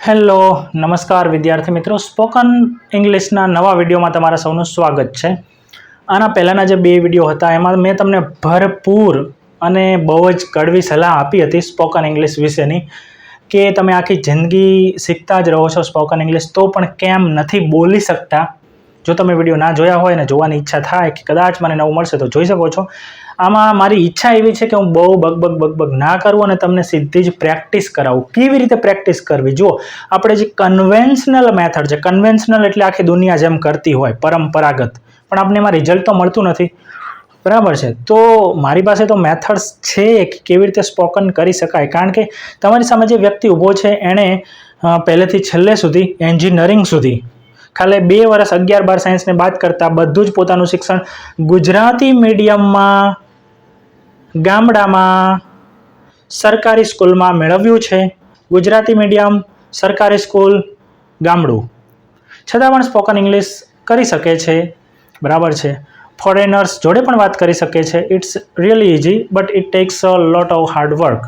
Hello નમસ્કાર વિદ્યાર્થી મિત્રો, સ્પોકન ઇંગ્લિશના નવા વિડીયોમાં તમારા સૌનું સ્વાગત છે. આના પહેલાંના જે બે વિડીયો હતા એમાં મેં તમને ભરપૂર અને બહુ જ કડવી સલાહ આપી હતી સ્પોકન ઇંગ્લિશ વિશેની, કે તમે આખી જિંદગી શીખતા જ રહો છો સ્પોકન ઇંગ્લિશ તો પણ કેમ નથી બોલી શકતા. જો તમે વિડીયો ના જોયા હોય અને જોવાની ઈચ્છા થાય કે કદાચ મને નવું મળશે તો જોઈ શકો છો. આમાં મારી ઈચ્છા એવી છે કે હું બહુ બગ ના કરું અને તમને સીધી જ પ્રેક્ટિસ કરાવું. કેવી રીતે પ્રેક્ટિસ કરવી? જો આપણે જે કન્વેન્શનલ મેથડ છે, કન્વેન્શનલ એટલે આખી દુનિયા જેમ કરતી હોય પરંપરાગત, પણ આપણે એમાં રિઝલ્ટ તો મળતું નથી, બરાબર છે. તો મારી પાસે તો મેથડ્સ છે કે કેવી રીતે સ્પોકન કરી શકાય. કારણ કે તમારી સામે જે વ્યક્તિ ઊભો છે એણે પહેલેથી છેલ્લે સુધી એન્જિનિયરિંગ સુધી ખાલી 2 વર્ષ 11-12 સાયન્સને બાદ કરતાં બધું જ પોતાનું શિક્ષણ ગુજરાતી મીડિયમમાં ગામડામાં સરકારી સ્કૂલમાં મેળવ્યું છે. ગુજરાતી મીડિયમ, સરકારી સ્કૂલ, ગામડું, છતાં પણ સ્પોકન ઇંગ્લિશ કરી શકે છે, બરાબર છે. ફોરેનર્સ જોડે પણ વાત કરી શકે છે. It's really easy but it takes a lot of hard work.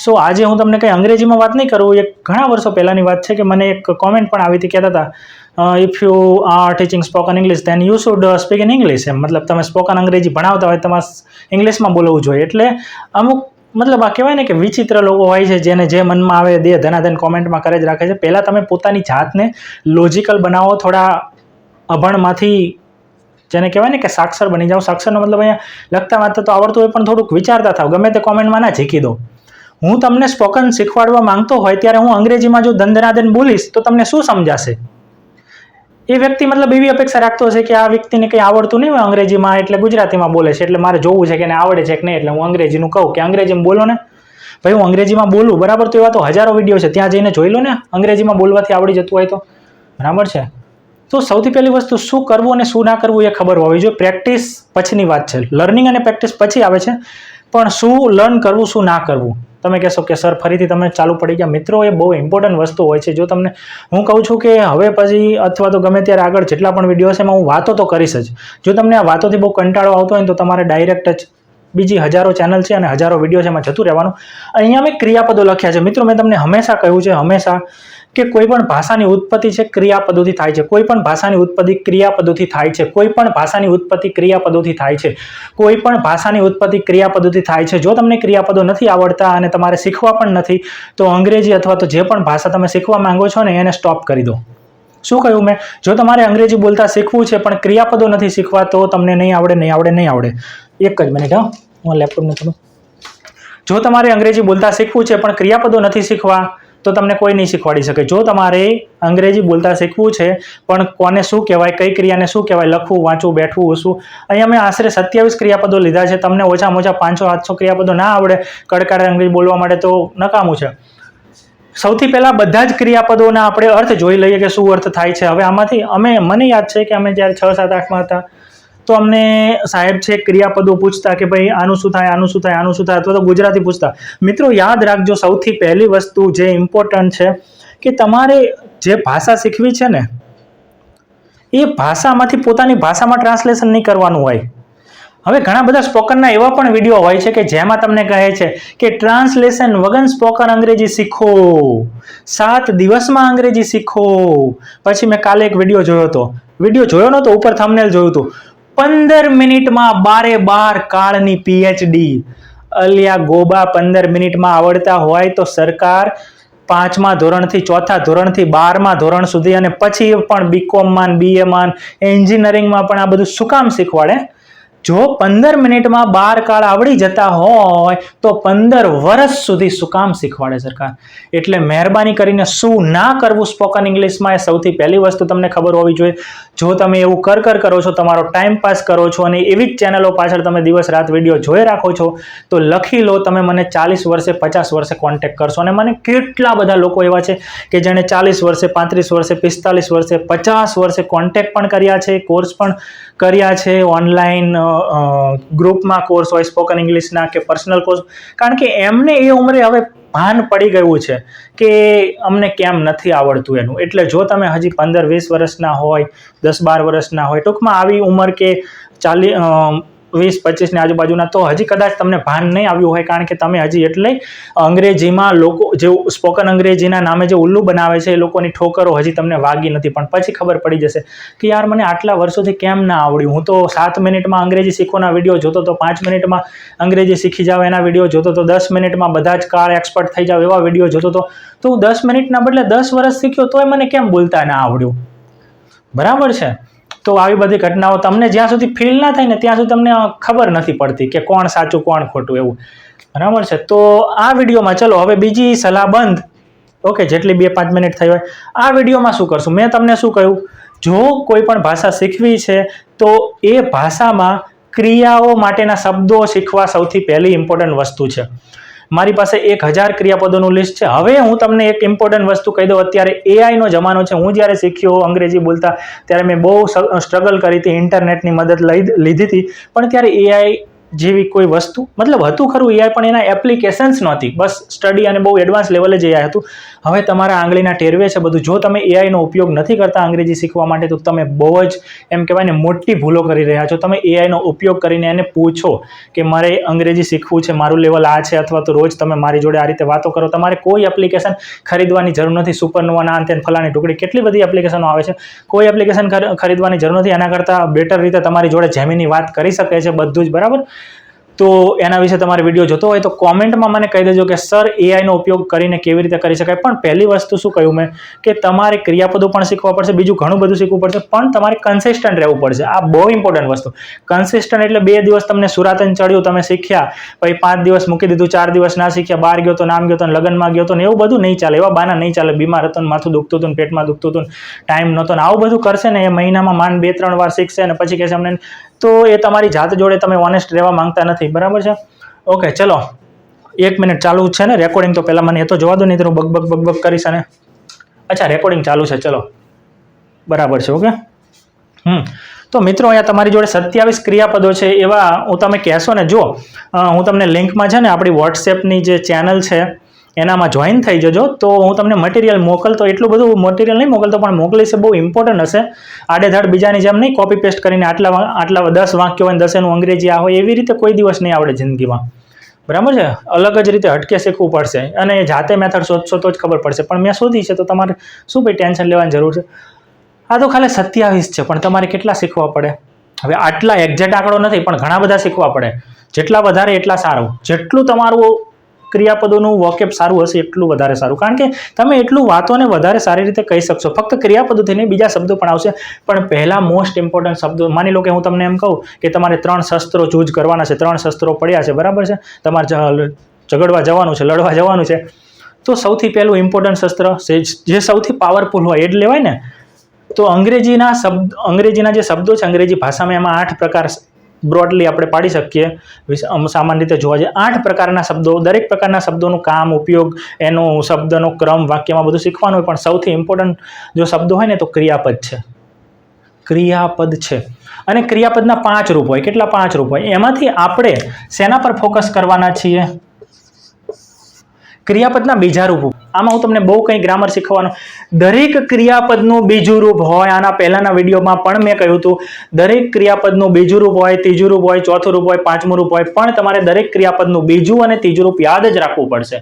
So આજે હું તમને કંઈ અંગ્રેજીમાં વાત નહીં કરું. એક ઘણા વર્ષો પહેલાંની વાત છે કે મને એક કોમેન્ટ પણ આવી હતી, કહેતા હતા if you are teaching spoken English then you should speak in English. એમ મતલબ તમે સ્પોકન અંગ્રેજી ભણાવતા હોય તમારે ઇંગ્લિશમાં બોલવું જોઈએ. એટલે અમુક મતલબ આ કહેવાય ને કે વિચિત્ર લોકો હોય છે જેને જે મનમાં આવે દે ધનાધન કોમેન્ટમાં કરે જ રાખે છે. પહેલાં તમે પોતાની જાતને લોજિકલ બનાવો, થોડા અભણમાંથી જેને કહેવાય ને કે સાક્ષર બની જાઓ. સાક્ષરનો મતલબ અહીંયા લખતા વાંચતા તો આવડતું હોય પણ થોડુંક વિચારતા થાવ. ગમે તે કોમેન્ટમાં ના ઝીકી દો. હું તમને સ્પોકન શીખવાડવા માંગતો હોય ત્યારે હું અંગ્રેજીમાં જો ધનાધન બોલીશ તો તમને શું સમજાશે? એ વ્યક્તિ મતલબ એવી અપેક્ષા રાખતો હશે કે આ વ્યક્તિને કંઈ આવડતું નહીં હોય અંગ્રેજીમાં, એટલે ગુજરાતીમાં બોલે છે, એટલે મારે જોવું છે કે એને આવડે છે કે નહીં, એટલે હું અંગ્રેજીનું કહું કે અંગ્રેજીમાં બોલો ને ભાઈ. હું અંગ્રેજીમાં બોલું, બરાબર, તો એવા તો હજારો વિડીયો છે, ત્યાં જઈને જોઈ લો ને અંગ્રેજીમાં બોલવાથી આવડી જતું હોય તો, બરાબર છે. તો સૌથી પહેલી વસ્તુ શું કરવું અને શું ના કરવું એ ખબર હોવી જોઈએ. પ્રેક્ટિસ પછીની વાત છે, લર્નિંગ અને પ્રેક્ટિસ પછી આવે છે, પણ શું લર્ન કરવું શું ના કરવું. તમે કહેશો કે સર ફરીથી તમે ચાલુ પડી ગયા. મિત્રો, એ બહુ ઇમ્પોર્ટન્ટ વસ્તુ હોય છે. જો તમને હું કહું છું કે હવે પછી અથવા તો ગમે ત્યારે આગળ જેટલા પણ વિડીયો છે એમાં હું વાતો તો કરીશ જ. જો તમને આ વાતોથી બહુ કંટાળો આવતો હોય ને તો તમારે ડાયરેક્ટ જ બીજી હજારો ચેનલ છે અને હજારો વિડીયો છે એમાં જતું રહેવાનું. અહીંયા મેં ક્રિયાપદો લખ્યા છે. મિત્રો, મેં તમને હંમેશા કહ્યું છે, હંમેશા, કે કોઈ પણ ભાષાની ઉત્પત્તિ છે ક્રિયાપદોથી થાય છે. કોઈ પણ ભાષાની ઉત્પત્તિ ક્રિયાપદોથી થાય છે. કોઈ પણ ભાષાની ઉત્પત્તિ ક્રિયાપદોથી થાય છે. કોઈ પણ ભાષાની ઉત્પત્તિ ક્રિયાપદોથી થાય છે. જો તમને ક્રિયાપદો નથી આવડતા અને તમારે શીખવા પણ નથી તો અંગ્રેજી અથવા તો જે પણ ભાષા તમે શીખવા માંગો છો ને એને સ્ટોપ કરી દો. શું કહ્યું મેં? જો તમારે અંગ્રેજી બોલતા શીખવું છે પણ ક્રિયાપદો નથી શીખવા તો તમને નહીં આવડે. એક જ મિનિટ, હા, હું લેપટોપને થોડું. જો તમારે અંગ્રેજી બોલતા શીખવું છે પણ ક્રિયાપદો નથી શીખવા તો તમને કોઈ નહીં શીખવાડી શકે. જો તમારે અંગ્રેજી બોલતા શીખવું છે પણ કોને શું કહેવાય, કઈ ક્રિયાને શું કહેવાય, લખવું, વાંચવું, બેઠવું, ઉસવું, અહીંયા મેં આશરે 27 ક્રિયાપદો લીધા છે. તમને ઓછામાં ઓછા 500-800 ક્રિયાપદો ના આવડે કડકાળે અંગ્રેજી બોલવા માટે તો નકામું છે. સૌથી પહેલાં બધા જ ક્રિયાપદોના આપણે અર્થ જોઈ લઈએ કે શું અર્થ થાય છે. હવે આમાંથી મને યાદ છે કે અમે જ્યારે 6, 7, 8માં હતા તો અમને સાહેબ છે ક્રિયાપદો પૂછતા કે ભાઈ આનું શું થાય, આનું શું થાય, આનું શું થાય, અથવા તો ગુજરાતી પૂછતા. મિત્રો, યાદ રાખજો, સૌથી પહેલી વસ્તુ જે ઇમ્પોર્ટન્ટ છે કે તમારે જે ભાષા શીખવી છે ને એ ભાષામાંથી પોતાની ભાષામાં ટ્રાન્સલેશન નહીં કરવાનું હોય. હવે ઘણા બધા સ્પોકનના એવા પણ વિડીયો હોય છે કે જેમાં તમને કહે છે કે ટ્રાન્સલેશન વગર સ્પોકન અંગ્રેજી શીખો, 7 દિવસમાં અંગ્રેજી શીખો. પછી મેં કાલે એક વિડીયો જોયો નહોતો, ઉપર થંબનેલ જોયું હતું, 15 મિનિટમાં 12 કાળની PhD. અલિયા ગોબા, 15 મિનિટમાં આવડતા હોય તો સરકાર 5મા ધોરણથી 4થા ધોરણથી 12મા ધોરણ સુધી અને પછી પણ BComમાં, BAમાં, એન્જિનિયરિંગમાં પણ આ બધું શું કામ શીખવાડે? જો 15 મિનિટમાં 12 કાળ આવડી જતા હોય તો 15 વર્ષ સુધી શું કામ શીખવાડે સરકાર? એટલે મહેરબાની કરીને શું ના કરવું સ્પોકન ઇંગ્લિશમાં એ સૌથી પહેલી વસ્તુ તમને ખબર હોવી જોઈએ. જો તમે એવું કરો છો, તમારો ટાઈમ પાસ કરો છો અને એવી જ ચેનલો પાછળ તમે દિવસ રાત વિડીયો જોઈ રાખો છો તો લખી લો, તમે મને 40 વર્ષે 50 વર્ષે કોન્ટેક્ટ કરશો. અને મને કેટલા બધા લોકો એવા છે કે જેણે 40 વર્ષે, 35 વર્ષે, 45 વર્ષે, 50 વર્ષે કોન્ટેક્ટ પણ કર્યા છે, કોર્સ પણ કર્યા છે, ઓનલાઈન ગ્રુપમાં કોર્સ હોય સ્પોકન ઇંગ્લિશના કે પર્સનલ કોર્સ. કારણ કે એમને એ ઉંમરે હવે ભાન પડી ગયું છે કે અમને કેમ નથી આવડતું એનું. એટલે જો તમે હજી 15-20 વર્ષના હોય, 10-12 વર્ષના હોય, ટૂંકમાં આવી ઉંમર કે 20-25ની આજુબાજુના, તો હજી કદાચ તમને ભાન નહીં આવ્યું હોય, કારણ કે તમે હજી એટલે અંગ્રેજીમાં લોકો જે સ્પોકન અંગ્રેજીના નામે જે ઉલ્લુ બનાવે છે એ લોકોની ઠોકરો હજી તમને વાગી નથી. પણ પછી ખબર પડી જશે કે યાર મને આટલા વર્ષોથી કેમ ના આવડ્યું. હું તો 7 મિનિટમાં અંગ્રેજી શીખવાના વિડીયો જોતો તો, 5 મિનિટમાં અંગ્રેજી શીખી જાવ એના વિડીયો જોતો તો, 10 મિનિટમાં બધા જ કાર એક્સપર્ટ થઈ જાવ એવા વિડીયો જોતો તો હું 10 મિનિટના બદલે 10 વર્ષ શીખ્યો તોય મને કેમ બોલતા ના આવડ્યું. બરાબર છે. તો આવી બધી ઘટનાઓ તમને જ્યાં સુધી ફીલ ના થાય ને ત્યાં સુધી તમને ખબર નથી પડતી કે કોણ સાચું કોણ ખોટું એવું. બરાબર છે. તો આ વિડીયોમાં ચલો હવે બીજી સલાહ બંધ. ઓકે, જેટલી 2-5 મિનિટ થઈ હોય. આ વિડીયોમાં શું કરશું, મેં તમને શું કહ્યું, જો કોઈ પણ ભાષા શીખવી છે તો એ ભાષામાં ક્રિયાઓ માટેના શબ્દો શીખવા સૌથી પહેલી ઇમ્પોર્ટન્ટ વસ્તુ છે. મારી પાસે 1000 ક્રિયાપદોનું લિસ્ટ છે. હવે હું તમને એક ઇમ્પોર્ટન્ટ વસ્તુ કહી દઉં. અત્યારે એઆઈનો જમાનો છે. હું જ્યારે શીખ્યો અંગ્રેજી બોલતા ત્યારે મેં બહુ સ્ટ્રગલ કરી હતી, ઇન્ટરનેટની મદદ લીધી હતી, પણ ત્યારે એઆઈ જેવી કોઈ વસ્તુ, મતલબ હતું ખરું એઆઈ, પણ એના એપ્લિકેશન્સ નહોતી. બસ સ્ટડી અને બહુ એડવાન્સ લેવલે જ એઆઈ હતું. હવે તમારા આંગળીના ટેરવે છે બધું. જો તમે એઆઈનો ઉપયોગ નથી કરતા અંગ્રેજી શીખવા માટે તો તમે બહુ જ એમ કહેવાય ને મોટી ભૂલો કરી રહ્યા છો. તમે એઆઈનો ઉપયોગ કરીને એને પૂછો કે મારે અંગ્રેજી શીખવું છે, મારું લેવલ આ છે, અથવા તો રોજ તમે મારી જોડે આ રીતે વાતો કરો. તમારે કોઈ એપ્લિકેશન ખરીદવાની જરૂર નથી. સુપરનોવાના અંતે ફલાણી ટુકડી કેટલી બધી એપ્લિકેશનો આવે છે. કોઈ એપ્લિકેશન ખરીદવાની જરૂર નથી. એના કરતાં બેટર રીતે તમારી જોડે જેમીની વાત કરી શકે છે બધું જ. બરાબર. તો એના વિશે તમારે વિડીયો જોતો હોય તો કોમેન્ટમાં મને કહી દેજો કે સર એઆઈનો ઉપયોગ કરીને કેવી રીતે કરી શકાય. પણ પહેલી વસ્તુ શું કહ્યું મેં કે તમારે ક્રિયાપદો પણ શીખવા પડશે, બીજું ઘણું બધું શીખવું પડશે, પણ તમારે કન્સિસ્ટન્ટ રહેવું પડશે. આ બહુ ઇમ્પોર્ટન્ટ વસ્તુ. કન્સિસ્ટન્ટ એટલે 2 દિવસ તમને સુરાતન ચડ્યું, તમે શીખ્યા, પછી 5 દિવસ મૂકી દીધું, 4 દિવસ ના શીખ્યા, બહાર ગયો તો, નામ ગયો તો, લગ્નમાં ગયો તો ને એવું બધું નહીં ચાલે. એવા બાના નહીં ચાલે. બીમાર હતો ને માથું દુખતું હતું ને પેટમાં દુખતું હતું ને ટાઈમ નહોતો ને આવું બધું કરશે ને એ મહિનામાં માંડ 2-3 વાર શીખશે અને પછી કહેશે અમને, તો એ તમારી જાત જોડે તમે ઓનેસ્ટ રહેવા માંગતા નથી. બરાબર છે. ઓકે, ચલો 1 મિનિટ ચાલુ છે ને રેકોર્ડિંગ, તો પહેલાં મને એ તો જોવા દો, નહીં તો હું બગ કરીશ. અને અચ્છા, રેકોર્ડિંગ ચાલુ છે. ચલો બરાબર છે. ઓકે. તો મિત્રો અહીંયા તમારી જોડે 27 ક્રિયાપદો છે. એવા હું તમે કહેશો ને, જો હું તમને લિંકમાં છે ને આપણી વોટ્સએપની જે ચેનલ છે એનામાં જોઈન થઈ જજો. તો હું તમને મટીરિયલ મોકલતો, એટલું બધું મટીરિયલ નહીં મોકલતો, પણ મોકલીશ. બહુ ઇમ્પોર્ટન્ટ હશે. આડેધાડ બીજાની જેમ નહીં કોપી પેસ્ટ કરીને આટલા 10 વાક્યો હોય 10 અંગ્રેજી આ હોય એવી રીતે કોઈ દિવસ નહીં આવડે જિંદગીમાં. બરાબર છે. અલગ જ રીતે હટકે શીખવું પડશે અને જાતે મેથડ શોધશો તો જ ખબર પડશે. પણ મેં શોધી છે તો તમારે શું ભાઈ ટેન્શન લેવાની જરૂર છે. આ તો ખાલી 27 છે, પણ તમારે કેટલા શીખવા પડે. હવે આટલા એક્ઝેક્ટ આંકડો નથી, પણ ઘણા બધા શીખવા પડે. જેટલા વધારે એટલા સારું. જેટલું તમારું ક્રિયાપદોનું વોકેબ સારું હશે એટલું વધારે સારું, કારણ કે તમે એટલું વાતોને વધારે સારી રીતે કહી શકશો. ફક્ત ક્રિયાપદોથી નહીં, બીજા શબ્દો પણ આવશે, પણ પહેલા મોસ્ટ ઇમ્પોર્ટન્ટ શબ્દો. માની લો કે હું તમને એમ કહું કે તમારે 3 શસ્ત્રો ચૂઝ કરવાના છે, 3 શસ્ત્રો પડ્યા છે. બરાબર છે. તમારે ઝઘડવા જવાનું છે, લડવા જવાનું છે, તો સૌથી પહેલું ઇમ્પોર્ટન્ટ શસ્ત્ર જે સૌથી પાવરફુલ હોય એ જ લેવાય ને. તો અંગ્રેજીના જે શબ્દો છે અંગ્રેજી ભાષામાં, એમાં 8 પ્રકાર બ્રોડલી આપણે પાડી શકીએ. સામાન્ય રીતે જોવા જઈએ 8 પ્રકારના શબ્દો. દરેક પ્રકારના શબ્દોનું કામ, ઉપયોગ, એનો શબ્દનો ક્રમ વાક્યમાં બધું શીખવાનું હોય, પણ સૌથી ઇમ્પોર્ટન્ટ જો શબ્દો હોય ને તો ક્રિયાપદ છે. ક્રિયાપદ છે. અને ક્રિયાપદના 5 રૂપ હોય. કેટલા? 5 રૂપ હોય. એમાંથી આપણે શેના પર ફોકસ કરવાના છીએ? ક્રિયાપદના બીજા રૂપ. આમાં હું તમને બહુ કંઈ ગ્રામર શીખવાનું. દરેક ક્રિયાપદનું બીજું રૂપ હોય. આના પહેલાના વિડીયોમાં પણ મેં કહ્યું હતું, દરેક ક્રિયાપદનું બીજું રૂપ હોય, ત્રીજું રૂપ હોય, ચોથું રૂપ હોય, 5મું રૂપ હોય, પણ તમારે દરેક ક્રિયાપદનું બીજું અને ત્રીજું રૂપ યાદ જ રાખવું પડશે.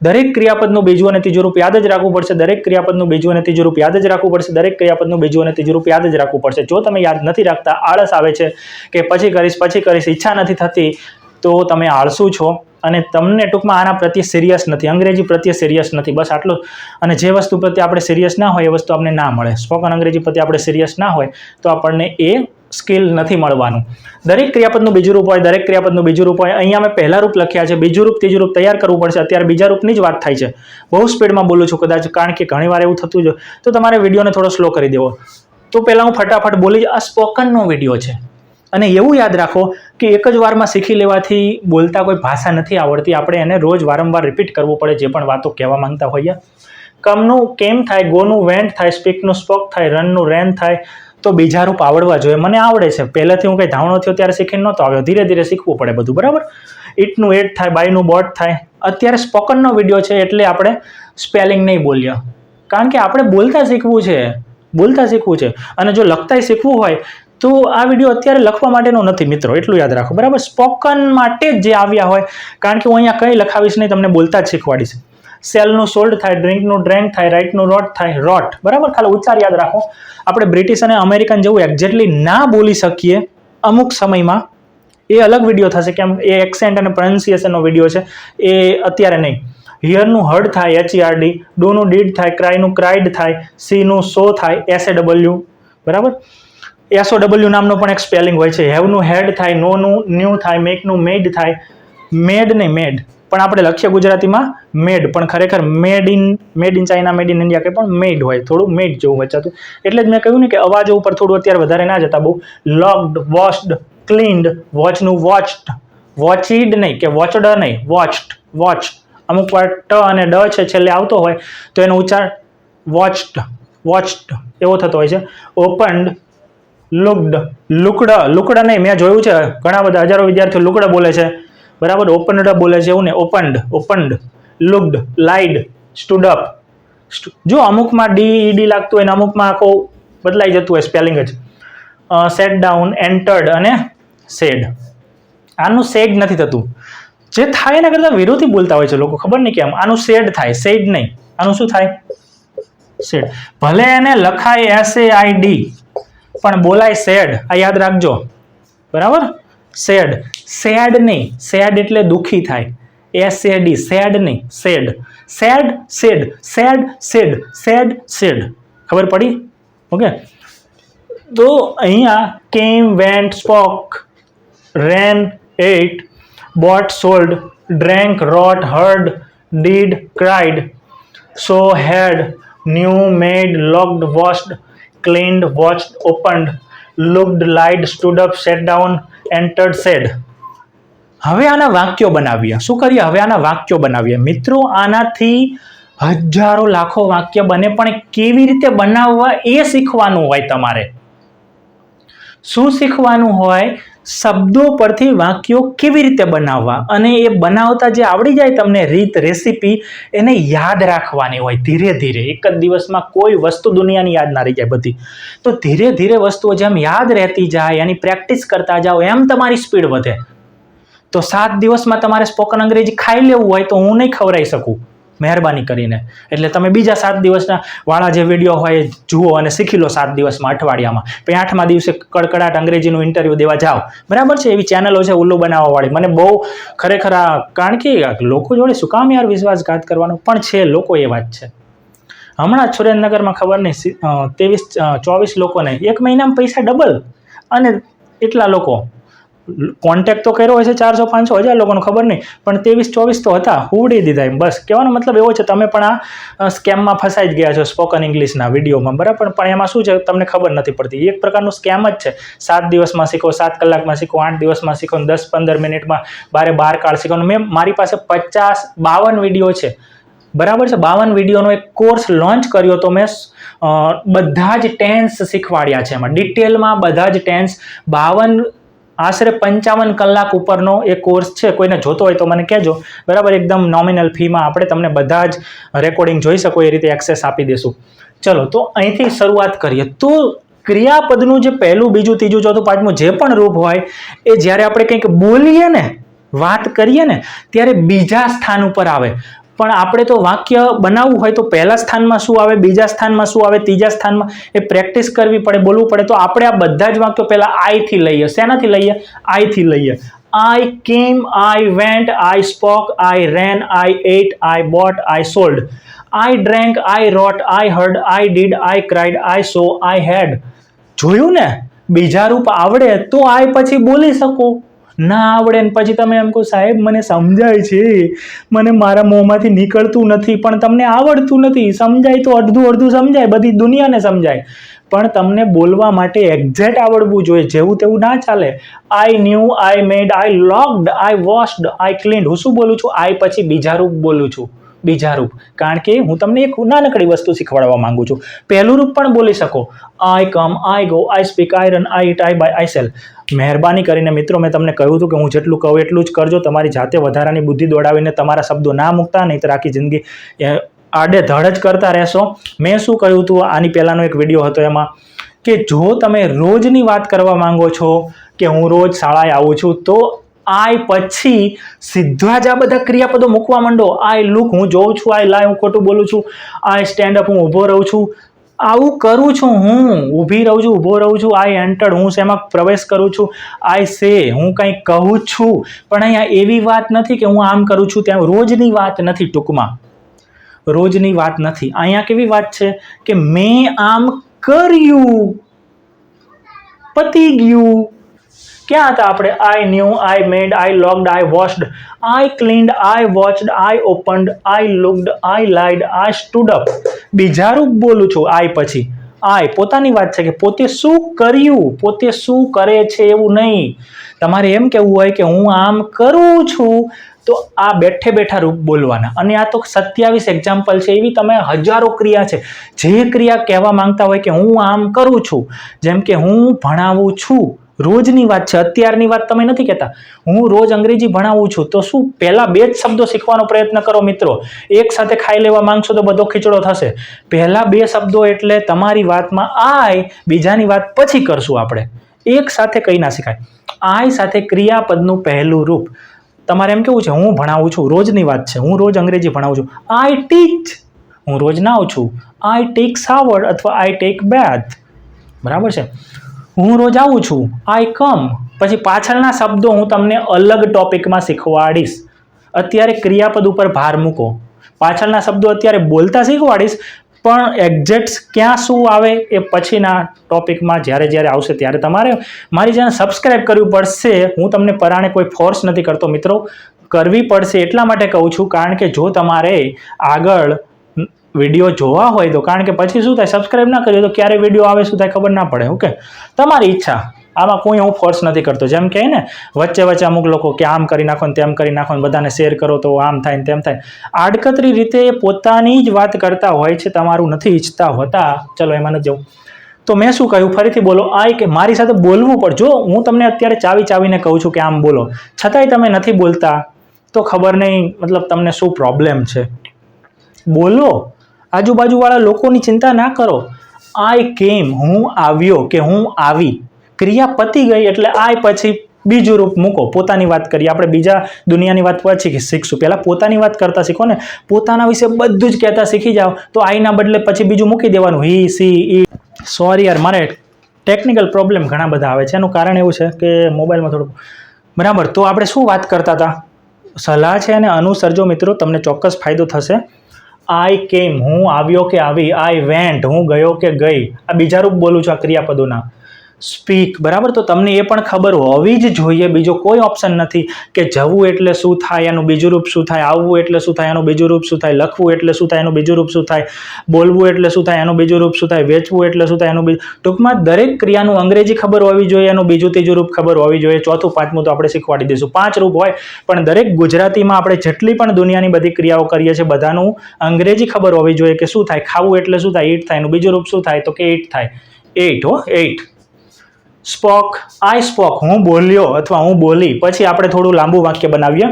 દરેક ક્રિયાપદનું બીજું અને ત્રીજું રૂપ યાદ જ રાખવું પડશે. દરેક ક્રિયાપદનું બીજું અને ત્રીજું રૂપ યાદ જ રાખવું પડશે. દરેક ક્રિયાપદનું બીજું અને ત્રીજું રૂપ યાદ જ રાખવું પડશે. જો તમે યાદ નથી રાખતા, આળસ આવે છે કે પછી કરીશ, ઈચ્છા નથી થતી, તો તમે આળસુ છો અને તમને ટૂંકમાં આના પ્રત્યે સિરિયસ નથી, અંગ્રેજી પ્રત્યે સિરિયસ નથી. બસ આટલું. અને જે વસ્તુ પ્રત્યે આપણે સિરિયસ ના હોય એ વસ્તુ આપણને ના મળે. સ્પોકન અંગ્રેજી પ્રત્યે આપણે સિરિયસ ના હોય તો આપણને એ સ્કિલ નથી મળવાનું. દરેક ક્રિયાપદનું બીજું રૂપ હોય, દરેક ક્રિયાપદનું બીજું રૂપ હોય. અહીંયા મેં પહેલા રૂપ લખ્યા છે, બીજું રૂપ, ત્રીજું રૂપ તૈયાર કરવું પડશે. અત્યારે બીજા રૂપની જ વાત થાય છે. બહુ સ્પીડમાં બોલું છું કદાચ, કારણ કે ઘણીવાર એવું થતું જ, તો તમારે વિડીયોને થોડો સ્લો કરી દેવો. તો પહેલાં હું ફટાફટ બોલી, આ સ્પોકનનો વિડીયો છે. અને એવું યાદ રાખો કે એક જ વારમાં શીખી લેવાથી બોલતા કોઈ ભાષા નથી આવડતી. આપણે એને રોજ વારંવાર રિપીટ કરવું પડે જે પણ વાતો કહેવા માંગતા હોઈએ. કમનું કેમ થાય, ગોનું વેન્ટ થાય, સ્પીકનું સ્પોક થાય, રનનું રેન થાય. તો બીજા રૂપ આવડવા જોઈએ. મને આવડે છે. પહેલેથી હું કંઈ ધાવણો થયો ત્યારે શીખીને નહોતો આવ્યો. ધીરે ધીરે શીખવું પડે બધું. બરાબર. ઇટનું એટ થાય, બાયનું બોટ થાય. અત્યારે સ્પોકનનો વિડીયો છે એટલે આપણે સ્પેલિંગ નહીં બોલીએ, કારણ કે આપણે બોલતા શીખવું છે. અને જો લખતાય શીખવું હોય તો આ વિડીયો અત્યારે લખવા માટેનો નથી મિત્રો, એટલું યાદ રાખો, બરાબર. સ્પોકન માટે જ જે આવ્યા હોય, કારણ કે હું અહીંયા કંઈ લખાવીશ નહીં, તમને બોલતા જ શીખવાડીશ. સેલનું સોલ્ડ થાય, ડ્રિંકનું ડ્રેન્ક થાય, રાઇટનું રોટ થાય, રોટ, બરાબર. ખાલી ઉચ્ચાર યાદ રાખો. આપણે બ્રિટિશ અને અમેરિકન જેવું એક્ઝેક્ટલી ના બોલી શકીએ અમુક સમયમાં, એ અલગ વિડીયો થશે, કેમ એ એક્સેન્ટ અને પ્રોનાઉન્સિએશનનો વિડીયો છે, એ અત્યારે નહીં. હિયરનું હર્ડ થાય, HERD, ડુનું ડીડ થાય, ક્રાયનું ક્રાઇડ થાય, સીનું સો થાય, SAW, બરાબર. SOW નામનો પણ એક સ્પેલિંગ હોય છે. હેવનું હેડ થાય, નોનું ન્યૂ થાય, મેકનું મેડ થાય, મેડ નહીં મેડ, પણ આપણે લખીએ ગુજરાતીમાં મેડ, પણ ખરેખર made in China, made in India, કંઈ પણ મેડ હોય, થોડું મેડ જેવું વચાતું. એટલે જ મેં કહ્યું ને કે અવાજો ઉપર થોડું અત્યારે વધારે ના જતા બહુ. લોક્ડ, વોશ્ડ, ક્લીન્ડ, વોચનું વોચ્ડ, વોચીડ નહીં કે વોચડ નહીં, વોચ્ડ, વોચ. અમુક વાર ટ અને ડ છે છેલ્લે આવતો હોય તો એનો ઉચ્ચાર વોચ્ડ, વોચ્ડ એવો થતો હોય છે. ઓપન્ડ, લુકડ, લુકડ, લુકડ નહીં, મેં જોયું છે ઘણા બધા હજારો વિદ્યાર્થીઓ લુકડ બોલે છે, બરાબર. ઓપનડ બોલે છે એવું ને, opened, opened, looked, lied, stood up. જો અમુકમાં ડી લાગતું હોય ને અમુકમાં આખો બદલાઈ જતું હોય સ્પેલિંગ જ. સેટ ડાઉન, એન્ટર્ડ અને સેડ. આનું સેડ નથી થતું, જે થાય એના કરતાં વિરોધી બોલતા હોય છે લોકો, ખબર નહીં કેમ. આનું સેડ થાય, સેડ નહીં. આનું શું થાય? સેડ. ભલે એને લખાય SAID પણ બોલાય સેડ, આ યાદ રાખજો, બરાબર. સેડ, સેડ નહીં, સેડ એટલે દુઃખી થાય, SAD, સેડ નહીં, sad. Sad, sad, sad, sad, sad, sad. ખબર પડી? ઓકે. તો અહીંયા came, went, spoke, ran, ate, bought, sold, drank, wrote, heard, did, cried, saw, had, knew, made, locked, washed, cleaned, watched, opened, looked, lied, stood up, sat down, entered, said. હવે આના વાક્યો બનાવીએ. શું કરીએ? હવે આના વાક્યો બનાવીએ. મિત્રો, આનાથી હજારો લાખો વાક્ય બને, પણ કેવી રીતે બનાવવા એ શીખવાનું હોય તમારે. શું શીખવાનું હોય? શબ્દો પરથી વાક્યો કેવી રીતે બનાવવા, અને એ બનાવતા જે આવડી જાય તમને રીત, રેસીપી, એને યાદ રાખવાની હોય ધીરે ધીરે. એક જ દિવસમાં કોઈ વસ્તુ દુનિયાની યાદ ના રહી જાય બધી. તો ધીરે ધીરે વસ્તુઓ જેમ યાદ રહેતી જાય, એની પ્રેક્ટિસ કરતા જાઓ, એમ તમારી સ્પીડ વધે. તો 7 દિવસમાં તમારે સ્પોકન અંગ્રેજી ખાઈ લેવું હોય તો હું નહીં ખવડાવી શકું, મહેરબાની કરીને. એટલે તમે બીજા 7 દિવસના વાળા જે વિડીયો હોય જુઓ અને શીખી લો 7 દિવસમાં, અઠવાડિયામાં. પછી 8મા દિવસે કડકડાટ અંગ્રેજીનું ઇન્ટરવ્યૂ દેવા જાઓ, બરાબર છે. એવી ચેનલો છે ઉલ્લુ બનાવવાવાળી. મને બહુ ખરેખર કારણ કે લોકો જોડે શું કામ યાર વિશ્વાસઘાત કરવાનો, પણ છે લોકો એ વાત છે. હમણાં જ સુરેન્દ્રનગરમાં ખબર નહીં 23-24 લોકોને 1 મહિનામાં પૈસા ડબલ, અને એટલા લોકો કોન્ટેક્ટ તો કર્યો હોય છે 400-500 હજાર લોકોનો, ખબર નહીં, પણ 23-24 તો હતા, ઉડી દીધા એમ. બસ કહેવાનો મતલબ એવો છે, તમે પણ આ સ્કેમમાં ફસાઈ જ ગયા છો સ્પોકન ઇંગ્લિશના વિડીયોમાં, બરાબર. પણ એમાં શું છે તમને ખબર નથી પડતી. એક પ્રકારનું સ્કેમ જ છે. 7 દિવસમાં શીખો, 7 કલાકમાં શીખો, 8 દિવસમાં શીખો, 10-15 મિનિટમાં 12 કાળ શીખવાનું. મારી પાસે 52 વિડીયો છે, બરાબર છે. 52 વિડીયોનો એક કોર્સ લોન્ચ કર્યો તો મેં. બધા જ ટેન્સ શીખવાડ્યા છે એમાં ડિટેલમાં, બધા જ ટેન્સ. 52 આશરે 55 કલાક ઉપરનો એ કોર્સ છે. કોઈને જોતો હોય તો મને કહેજો, બરાબર. એકદમ નોમિનલ ફીમાં આપણે તમને બધા જ રેકોર્ડિંગ જોઈ શકો એ રીતે એક્સેસ આપી દઈશું. ચલો, તો અહીંથી શરૂઆત કરીએ. તો ક્રિયાપદનું જે પહેલું, બીજું, ત્રીજું, ચોથું, પાંચમું જે પણ રૂપ હોય એ જ્યારે આપણે કંઈક બોલીએ ને, વાત કરીએ ને, ત્યારે બીજા સ્થાન ઉપર આવે. પણ આપણે તો વાક્ય બનાવવું હોય તો પહેલા સ્થાનમાં શું આવે, બીજા સ્થાનમાં શું આવે, ત્રીજા સ્થાનમાં, એ પ્રેક્ટિસ કરવી પડે, બોલવું પડે. તો આપણે આ બધા જ વાક્યો પહેલા આઈથી લઈએ. શેનાથી લઈએ? આઈથી લઈએ. I came, I went, I spoke, I ran, I ate, I bought, I sold. I drank, I wrote, I heard, I did, I cried, I saw, I had. જોયું ને? બીજા રૂપ આવડે તો આ પછી બોલી શકો. ના આવડે ને પછી તમે એમ કહો સાહેબ મને સમજાય છે, મને મારા મોંમાંથી નીકળતું નથી, પણ તમને આવડતું નથી. સમજાય તો અડધું સમજાય, બધી દુનિયાને સમજાય, પણ તમને બોલવા માટે એક્ઝેક્ટ આવડવું જોઈએ. જેવું તેવું ના ચાલે. આઈ knew, I made, I logged, I washed, I cleaned. હું શું બોલું છું? આઈ પછી બીજા રૂપ બોલું છું. બીજા રૂપ, કારણ કે હું તમને એક નાનકડી વસ્તુ શીખવાડવા માંગુ છું. પહેલું રૂપ પણ બોલી શકો. I come, I go, I speak, I run, I eat, I buy, I sell. મહેરબાની કરીને મિત્રો, મેં તમને કહ્યું હતું કે હું જેટલું કહું એટલું જ કરજો. તમારી જાતે વધારાની બુદ્ધિ દોડાવીને તમારા શબ્દો ના મૂકતા, નહીં તો આખી જિંદગી આડે ધડ જ કરતા રહેશો. મેં શું કહ્યું હતું આની પહેલાંનો એક વિડીયો હતો એમાં કે જો તમે રોજની વાત કરવા માંગો છો કે હું રોજ શાળાએ આવું છું, તો આઈ પછી સીધા જ આ બધા ક્રિયાપદો મૂકવા માંડો. આઈ લુક, હું જોઉં છું. આઈ લાઈ, હું ખોટું બોલું છું. આઈ સ્ટેન્ડ અપ, હું ઊભો રહું છું. આવું કરું છું, હું ઊભી રહું છું, ઊભો રહું છું. આઈ એન્ટર્ડ, હું શેમાં પ્રવેશ કરું છું. આઈ સે, હું કંઈક કહું છું. પણ અહીંયા એવી વાત નથી કે હું આમ કરું છું. ત્યાં રોજની વાત નથી. ટૂંકમાં રોજની વાત નથી. અહીંયા કેવી વાત છે કે મેં આમ કર્યું, પતી ગયું. ક્યાં હતા આપણે? I knew, I made, I logged, I washed, I cleaned, I watched, I opened, I looked, I lied, I stood up. બીજા રૂપ બોલું છું આઈ પછી. આઈ પોતાની વાત છે કે પોતે શું કર્યું, પોતે શું કરે છે એવું નહીં. તમારે એમ કહેવું હોય કે હું આમ કરું છું, તો આ બેઠે બેઠા રૂપ બોલવાના. અને આ તો 27 એક્ઝામ્પલ છે. એવી તમે હજારો ક્રિયા છે. જે ક્રિયા કહેવા માંગતા હોય કે હું આમ કરું છું, જેમ કે હું ભણાવું છું, રોજની વાત છે. અત્યારની વાત તમે નથી કહેતા. હું રોજ અંગ્રેજી ભણાવું છું, તો શું પહેલા 2 જ શબ્દો શીખવાનો પ્રયત્ન કરો મિત્રો. એક સાથે ખાઈ લેવા માંગશો તો બધો ખીચડો થશે. પહેલા 2 શબ્દો એટલે તમારી વાતમાં આઈ, બીજાની વાત પછી કરશું આપણે. એક સાથે કંઈ ના શીખાય. આઈ સાથે ક્રિયાપદનું પહેલું રૂપ. તમારે એમ કેવું છે, હું ભણાવું છું, રોજની વાત છે. હું રોજ અંગ્રેજી ભણાવું છું. આઈ ટીચ, હું રોજ નાઉં છું. આઈ ટેક શાવર અથવા આઈ ટેક બેથ. બરાબર છે. હું રોજ આવું છું. આઈ કમ. પછી પાછળના શબ્દો હું તમને અલગ ટોપિકમાં શીખવાડીશ. અત્યારે ક્રિયાપદ ઉપર ભાર મૂકો. પાછળના શબ્દો અત્યારે બોલતા શીખવાડીશ, પણ એક્ઝેક્ટ ક્યાં શું આવે એ પછીના ટોપિકમાં જ્યારે જ્યારે આવશે ત્યારે તમારે મારી ચેનલ સબસ્ક્રાઇબ કરવી પડશે. હું તમને પરાણે કોઈ ફોર્સ નથી કરતો મિત્રો, કરવી પડશે એટલા માટે કહું છું, કારણ કે જો તમારે આગળ વિડીયો જોવા હોય તો, કારણ કે પછી શું થાય, સબસ્ક્રાઇબ ના કરીએ તો ક્યારે વિડીયો આવે શું થાય ખબર ના પડે. ઓકે, તમારી ઈચ્છા. આમાં કોઈ હું ફોર્સ નથી કરતો. જેમ કહે ને વચ્ચે વચ્ચે અમુક લોકો કે આમ કરી નાખો ને તેમ કરી નાખો ને બધાને શેર કરો તો આમ થાય ને તેમ થાય. આડકતરી રીતે પોતાની જ વાત કરતા હોય છે, તમારું નથી ઈચ્છતા હોતા. ચલો એમાં નથી જવું. તો મેં શું કહ્યું ફરીથી બોલો. આઈ કે મારી સાથે બોલવું પડે. જો હું તમને અત્યારે ચાવીને કહું છું કે આમ બોલો, છતાંય તમે નથી બોલતા, તો ખબર નહીં મતલબ તમને શું પ્રોબ્લેમ છે. બોલો. આજુબાજુવાળા લોકોની ચિંતા ના કરો. આઈ કેમ, હું આવ્યો કે હું આવી. ક્રિયા પતી ગઈ એટલે આઈ પછી બીજું રૂપ મૂકો. પોતાની વાત કરીએ આપણે, બીજા દુનિયાની વાત પછી શીખશું. પહેલાં પોતાની વાત કરતા શીખો ને. પોતાના વિશે બધું જ કહેતા શીખી જાઓ તો આઈના બદલે પછી બીજું મૂકી દેવાનું. હી, સી, ઈ. સોરી યાર, મારે ટેકનિકલ પ્રોબ્લેમ ઘણા બધા આવે છે. એનું કારણ એવું છે કે મોબાઈલમાં થોડુંક. બરાબર, તો આપણે શું વાત કરતા હતા? સલાહ છે અને અનુસરજો મિત્રો, તમને ચોક્કસ ફાયદો થશે. આઈ કેમ, હું આવ્યો કે આવી. આઈ વેન્ટ, હું ગયો કે ગઈ. આ બીજા રૂપ બોલું છું આ ક્રિયાપદોના. સ્પીક, બરાબર, તો તમને એ પણ ખબર હોવી જ જોઈએ. બીજો કોઈ ઓપ્શન નથી કે જવું એટલે શું થાય એનું બીજું રૂપ શું થાય, આવવું એટલે શું થાય એનું બીજું રૂપ શું થાય, લખવું એટલે શું થાય એનું બીજું રૂપ શું થાય, બોલવું એટલે શું થાય એનું બીજું રૂપ શું થાય, વેચવું એટલે શું થાય એનું બીજું. ટૂંકમાં દરેક ક્રિયાનું અંગ્રેજી ખબર હોવી જોઈએ, એનું બીજું ત્રીજું રૂપ ખબર હોવી જોઈએ, ચોથું પાંચમું તો આપણે શીખવાડી દઈશું. 5 રૂપ હોય, પણ દરેક ગુજરાતીમાં આપણે જેટલી પણ દુનિયાની બધી ક્રિયાઓ કરીએ છીએ બધાનું અંગ્રેજી ખબર હોવી જોઈએ કે શું થાય. ખાવું એટલે શું થાય, ઈટ થાય. એનું બીજું રૂપ શું થાય તો કે ઈટ થાય. 8. સ્પોક, આઈ સ્પોક, હું બોલ્યો અથવા હું બોલી. પછી આપણે થોડું લાંબુ વાક્ય બનાવીએ.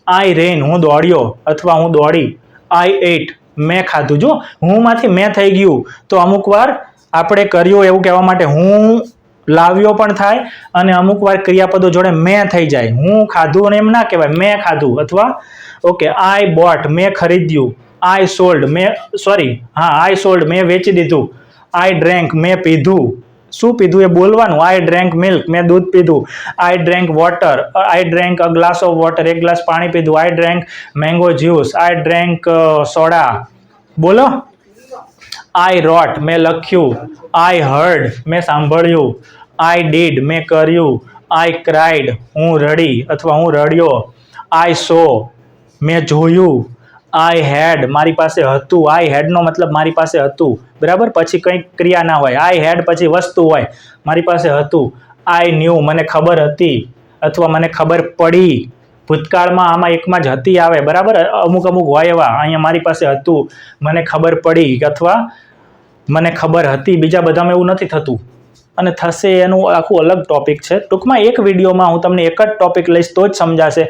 આઈ રેન, હું દોડ્યો અથવા હું દોડી. આઈ એટ, મેં ખાધું. જો હુંમાંથી મેં થઈ ગયું તો અમુક વાર આપણે કર્યું એવું કહેવા માટે હું લાવ્યો પણ થાય, અને અમુક વાર ક્રિયાપદો જોડે મેં થઈ જાય. હું ખાધું અને એમ ના કહેવાય, મેં ખાધું. અથવા ઓકે, આઈ બોટ, મેં ખરીદ્યું. આઈ સોલ્ડ, આઈ સોલ્ડ, મેં વેચી દીધું. આઈ ડ્રેન્ક, મેં પીધું. શું પીધું એ બોલવાનું. આઈ ડ્રેન્ક મિલ્ક, મેં દૂધ પીધું. I drank water, I drank a glass of water, એક ગ્લાસ પાણી પીધું. I drank mango juice. I drank soda. બોલો. આઈ રોટ, મેં લખ્યું. આઈ હર્ડ, મેં સાંભળ્યું. આઈ ડીડ, મેં કર્યું. આઈ ક્રાઇડ, હું રડી અથવા હું રડ્યો. આઈ સો, મેં જોયું. આઈ હેડ, મારી પાસે હતું. આઈ હેડનો મતલબ મારી પાસે હતું. બરાબર, પછી કંઈક ક્રિયા ના હોય. આઈ હેડ પછી વસ્તુ હોય, મારી પાસે હતું. આઈ ન્યૂ, મને ખબર હતી અથવા મને ખબર પડી. ભૂતકાળમાં આમાં એકમાં જ હતી આવે. બરાબર, અમુક હોય એવા. અહીંયા મારી પાસે હતું, મને ખબર પડી અથવા મને ખબર હતી. બીજા બધામાં એવું નથી થતું અને થશે એનું આખું અલગ ટોપિક છે. ટૂંકમાં એક વિડીયોમાં હું તમને એક જ ટોપિક લઈશ તો જ સમજાશે.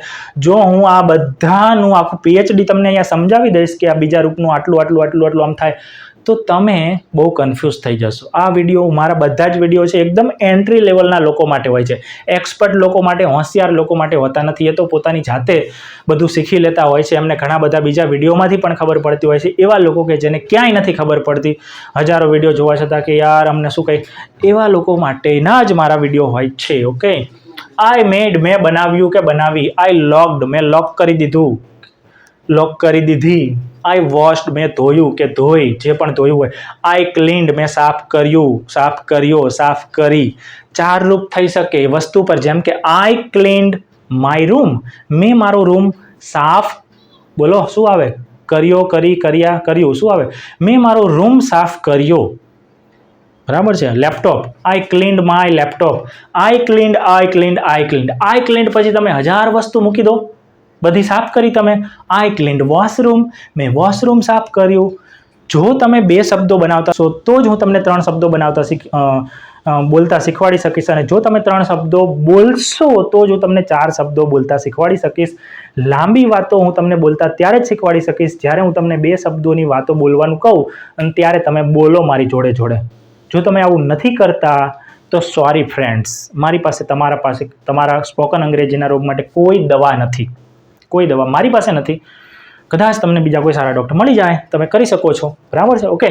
જો હું આ બધાનું આખું PhD તમને અહીંયા સમજાવી દઈશ કે આ બીજા રૂપનું આટલું આમ થાય, તો તમે બહુ કન્ફ્યુઝ થઈ જશો. આ વિડીયો મારા બધા જ વિડીયો છે એકદમ એન્ટ્રી લેવલના લોકો માટે હોય છે, એક્સપર્ટ લોકો માટે, હોશિયાર લોકો માટે હોતા નથી. એ તો પોતાની જાતે બધું શીખી લેતા હોય છે, એમને ઘણા બધા બીજા વિડીયોમાંથી પણ ખબર પડતી હોય છે. એવા લોકો કે જેને ક્યાંય નથી ખબર પડતી, હજારો વિડીયો જોવા છતાં કે યાર અમને શું કહી, એવા લોકો માટેના જ મારા વિડીયો હોય છે. ઓકે, આઈ મેડ, મેં બનાવ્યું કે બનાવી. આઈ લોક્ડ, મેં લોક કરી દીધું, લોક કરી દીધી. આઈ વોશ્ડ, મેં ધોયું કે ધોઈ, જે પણ ધોયું હોય. આઈ ક્લીન્ડ, મેં સાફ કર્યું, સાફ કર્યો, સાફ કરી. 4 રૂપ થઈ શકે વસ્તુ પર, જેમ કે આઈ ક્લીન્ડ માય રૂમ, મેં મારો રૂમ સાફ, બોલો શું આવે, કર્યો, કરી, કર્યા, કર્યું, શું આવે, મેં મારો રૂમ સાફ કર્યો. બરાબર છે. Laptop, I cleaned my laptop. I cleaned, I cleaned, I cleaned. I cleaned પછી તમે 1000 વસ્તુ મૂકી દો, બધી સાફ કરી તમે. આઈ ક્લીન્ડ વોશરૂમ, મેં વોશરૂમ સાફ કર્યું. જો તમે 2 શબ્દો બનાવતા છો તો જ હું તમને 3 શબ્દો બોલતા શીખવાડી શકીશ, અને જો તમે 3 શબ્દો બોલશો તો જ હું તમને 4 શબ્દો બોલતા શીખવાડી શકીશ. લાંબી વાતો હું તમને બોલતા ત્યારે જ શીખવાડી શકીશ જ્યારે હું તમને 2 શબ્દોની વાતો બોલવાનું કહું, અને ત્યારે તમે બોલો મારી જોડે જોડે. જો તમે આવું નથી કરતા તો સોરી ફ્રેન્ડ્સ, મારી પાસે તમારા સ્પોકન અંગ્રેજીના રોગ માટે કોઈ દવા નથી, કોઈ દવા મારી પાસે નથી. કદાચ તમને બીજા કોઈ સારા ડૉક્ટર મળી જાય, તમે કરી શકો છો. બરાબર છે. ઓકે,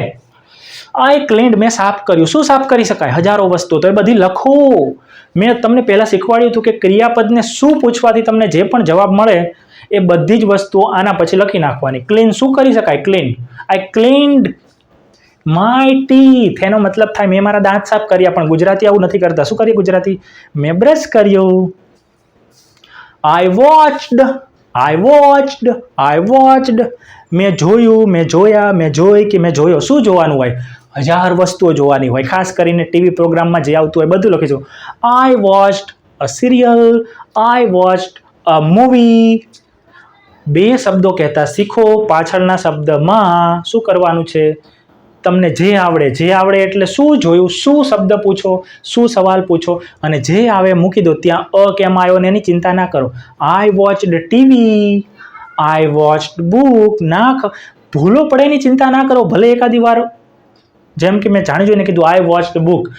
આઈ ક્લીન્ડ, મેં સાફ કર્યું. શું સાફ કરી શકાય? હજારો વસ્તુ, તો એ બધી લખો. મેં તમને પહેલાં શીખવાડ્યું હતું કે ક્રિયાપદને શું પૂછવાથી તમને જે પણ જવાબ મળે એ બધી જ વસ્તુઓ આના પછી લખી નાખવાની. ક્લીન શું કરી શકાય? Clean, I cleaned my teeth, એનો મતલબ થાય મેં મારા દાંત સાફ કર્યા. પણ ગુજરાતી આવું નથી કરતા. શું કરીએ ગુજરાતી? મેં બ્રશ કર્યું. આઈ વોચડ, આઈ વોચડ, આઈ વોચડ, મેં જોયું, મેં જોયા, મેં જોઈ કે મેં જોયો. શું જોવાનું હોય? 1000 વસ્તુઓ જોવાની હોય. ખાસ કરીને ટીવી પ્રોગ્રામમાં જે આવતું હોય બધું લખીશું. I watched a serial, I watched a movie. 2 શબ્દો કહેતા શીખો. પાછળના શબ્દમાં શું કરવાનું છે? તમને જે આવડે એટલે શું જોયું, શું શબ્દ પૂછો, શું સવાલ પૂછો, અને જે આવે મૂકી દો. ત્યાં કેમ આવ્યો ને એની ચિંતા ના કરો. આઈ વોચડ ટીવી, આઈ વોચડ બુક. ભૂલો પડે એની ચિંતા ના કરો. ભલે એકાદી વાર, જેમ કે મેં જાણી જોઈને કીધું આઈ વોચડ બુક,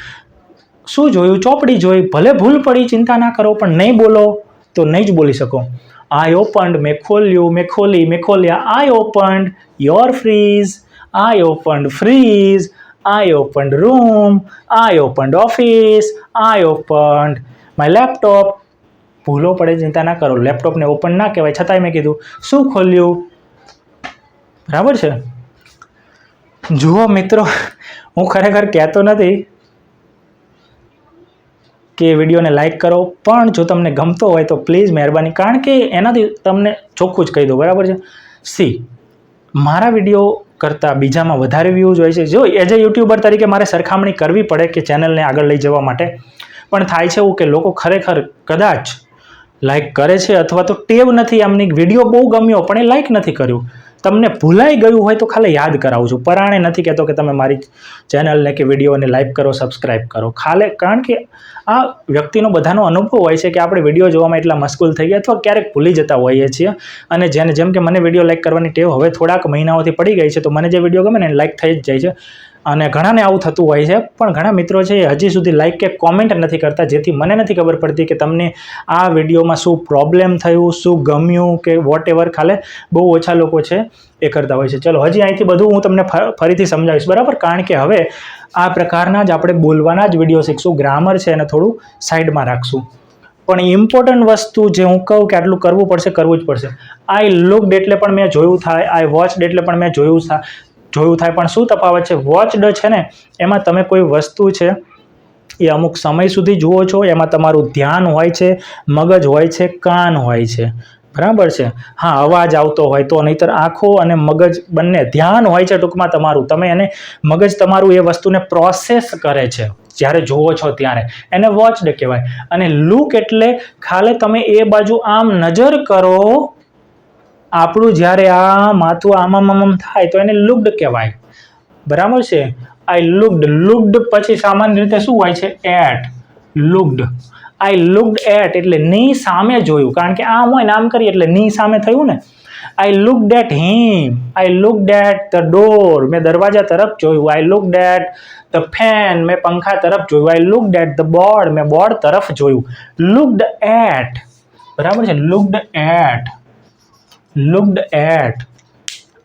શું જોયું? ચોપડી જોઈ. ભલે ભૂલ પડી, ચિંતા ના કરો, પણ નહીં બોલો તો નહીં જ બોલી શકો. આઈ ઓપન્ડ, મેં ખોલ્યું, મેં ખોલી, મેં ખોલ્યા. I opened your fridge, I opened freeze, I opened room, I opened office, I opened my laptop. ભૂલો પડે ચિંતા ના કરો. લેપટોપને ઓપન ના કહેવાય, છતાંય મેં કીધું શું ખોલ્યું. બરાબર છે. જુઓ મિત્રો, હું ખરેખર કહેતો નથી કે વિડીયોને લાઈક કરો, પણ જો તમને ગમતો હોય તો પ્લીઝ મહેરબાની, કારણ કે એનાથી તમને ચોખ્ખું જ કહી દો. બરાબર છે. મારા વિડીયો કરતાં બીજામાં વધારે વ્યૂઝ હોય છે. જો એઝ એ યુટ્યુબર તરીકે મારે સરખામણી કરવી પડે કે ચેનલને આગળ લઈ જવા માટે, પણ થાય છે એવું કે લોકો ખરેખર કદાચ લાઈક કરે છે, અથવા તો ટેવ નથી એમની, વિડીયો બહુ ગમ્યો પણ એ લાઈક નથી કર્યું. તમને ભૂલાઈ ગયું હોય તો ખાલી યાદ કરાવું છું. પરાણે નથી કહેતો કે તમે મારી ચેનલને કે વિડીયોને લાઈક કરો, સબસ્ક્રાઈબ કરો. કારણ કે આ વ્યક્તિનો બધાનો અનુભવ હોય છે કે આપણે વિડીયો જોવામાં એટલા મશગુલ થઈ ગયા અથવા ક્યારેક ભૂલી જતા હોઈએ છીએ. અને જેમ કે મને વિડીયો લાઈક કરવાની ટેવ હવે થોડાક મહિનાઓથી પડી ગઈ છે, તો મને જે વિડીયો ગમે ને લાઈક થઈ જ જાય છે. અને ઘણાને આવું થતું હોય છે, પણ ઘણા મિત્રો છે હજી સુધી લાઈક કે કોમેન્ટ નથી કરતા, જેથી મને નથી ખબર પડતી કે તમને આ વિડીયોમાં શું પ્રોબ્લેમ થયું, શું ગમ્યું કે વોટ એવર. ખાલે બહુ ઓછા લોકો છે એ કરતા હોય છે. ચલો, હજી અહીંથી બધું હું તમને ફરીથી સમજાવીશ. બરાબર, કારણ કે હવે આ પ્રકારના જ આપણે બોલવાના જ વિડીયો શીખશું. ગ્રામર છે એને થોડું સાઈડમાં રાખશું, પણ ઇમ્પોર્ટન્ટ વસ્તુ જે હું કહું કે આટલું કરવું જ પડશે. આઈ લુકડ એટલે પણ મેં જોયું થાય, આઈ વોચડ એટલે પણ મેં જોયું થાય. પણ શું તફાવત છે? વોચડ છે ને એમાં તમે કોઈ વસ્તુ છે એ અમુક સમય સુધી જુઓ છો, એમાં તમારું ધ્યાન હોય છે, મગજ હોય છે, કાન હોય છે. બરાબર છે. હા, અવાજ આવતો હોય તો, નહીંતર આંખો અને મગજ બંને, ધ્યાન હોય છે ટૂંકમાં તમારું. તમે એને, મગજ તમારું એ વસ્તુને પ્રોસેસ કરે છે જ્યારે જુઓ છો ત્યારે, એને વોચડ કહેવાય. અને લુક એટલે ખાલી તમે એ બાજુ આમ નજર કરો, આપણું જ્યારે આ માથું આમ થાય તો એને લુકડ કહેવાય. બરાબર છે. આઈ લુકડ પછી સામાન્ય રીતે શું હોય છે? At. Looked, I looked at એટલે ની સામે જોયું, કારણ કે આમ હોય ને આમ કરીએ એટલે ની સામે થયું ને. I looked at him, I looked at the door, મેં દરવાજા તરફ જોયું. I looked at the fan, મેં પંખા તરફ જોયું. I looked at the board, મેં બોર્ડ તરફ જોયું. લુકડ એટ, બરાબર છે, લુકડ એટ, લુકડ એટ.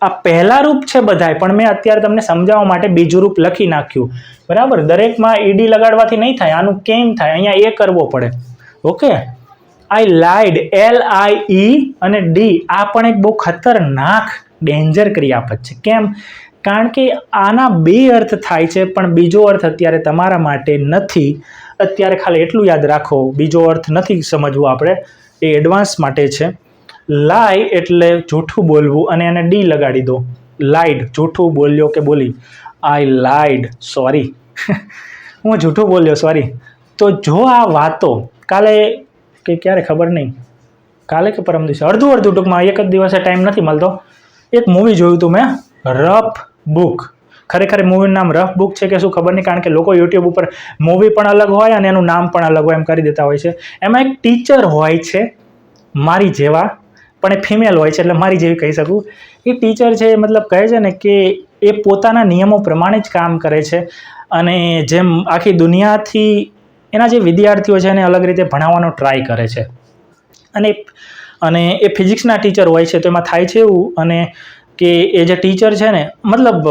આ પહેલા રૂપ છે બધાય, પણ મેં અત્યારે તમને સમજાવવા માટે બીજું રૂપ લખી નાખ્યું. બરાબર, દરેકમાં ઈડી લગાડવાથી નહીં થાય, આનું કેમ થાય, અહીંયા એ કરવો પડે. ઓકે, આઈ લાઇડ, LIE અને ડી, આ પણ એક બહુ ખતરનાક ડેન્જર ક્રિયાપદ છે. કેમ? કારણ કે આના બે અર્થ થાય છે, પણ બીજો અર્થ અત્યારે તમારા માટે નથી. અત્યારે ખાલી એટલું યાદ રાખો, બીજો અર્થ નથી સમજવું આપણે, એ એડવાન્સ માટે છે. લાઈ એટલે જૂઠું બોલવું, અને એને ડી લગાડી દો. લાઇડ, જૂઠું બોલ્યો કે બોલી. આઈ લાઇડ, સોરી, હું જૂઠું બોલ્યો, સોરી. તો જો આ વાતો કાલે કે ક્યારે ખબર નહીં, કાલે કે પરમ દિવસે, અડધું ટૂંકમાં, એક જ દિવસે ટાઈમ નથી મળતો. એક મૂવી જોયું હતું મેં, રફ બુક. ખરેખર મૂવીનું નામ રફ બુક છે કે શું ખબર નહીં, કારણ કે લોકો યુટ્યુબ ઉપર મૂવી પણ અલગ હોય અને એનું નામ પણ અલગ હોય એમ કરી દેતા હોય છે. એમાં એક ટીચર હોય છે મારી જેવા, પણ એ ફિમેલ હોય છે, એટલે મારી જેવી કહી શકું. એ ટીચર છે, મતલબ કહે છે ને કે એ પોતાના નિયમો પ્રમાણે જ કામ કરે છે, અને જેમ આખી દુનિયાથી એના જે વિદ્યાર્થીઓ છે એને અલગ રીતે ભણાવવાનો ટ્રાય કરે છે. અને એ ફિઝિક્સના ટીચર હોય છે. તો એમાં થાય છે એવું, અને કે એ જે ટીચર છે ને, મતલબ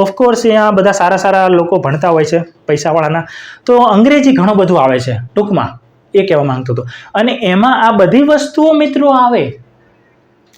ઓફકોર્સ અહીંયા બધા સારા સારા લોકો ભણતા હોય છે, પૈસાવાળાના. તો અંગ્રેજી ઘણું બધું આવે છે ટૂંકમાં, એ કહેવા માંગતો હતો. અને એમાં આ બધી વસ્તુઓ મિત્રો આવે,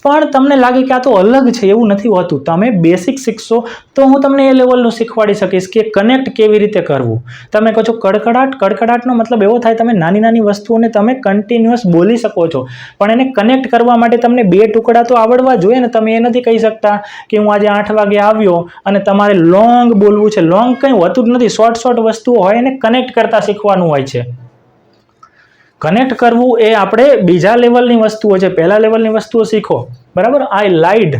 પણ તમને લાગે કે આ તો અલગ છે, એવું નથી હોતું. તમે બેસિક શીખશો તો હું તમને એ લેવલનું શીખવાડી શકીશ કે કનેક્ટ કેવી રીતે કરવું. તમે કહો છો કડકડાટ, કડકડાટનો મતલબ એવો થાય તમે નાની નાની વસ્તુઓને તમે કન્ટિન્યુઅસ બોલી શકો છો, પણ એને કનેક્ટ કરવા માટે તમને બે ટુકડા તો આવડવા જોઈએ ને. તમે એ નથી કહી શકતા કે હું આજે 8 વાગે આવ્યો અને તમારે લોંગ બોલવું છે. લોંગ કંઈ હોતું જ નથી, શોર્ટ વસ્તુઓ હોય, એને કનેક્ટ કરતા શીખવાનું હોય છે. કનેક્ટ કરવું એ આપણે બીજા લેવલની વસ્તુઓ છે, પહેલા લેવલની વસ્તુઓ શીખો. બરાબર, આઈ લાઇડ,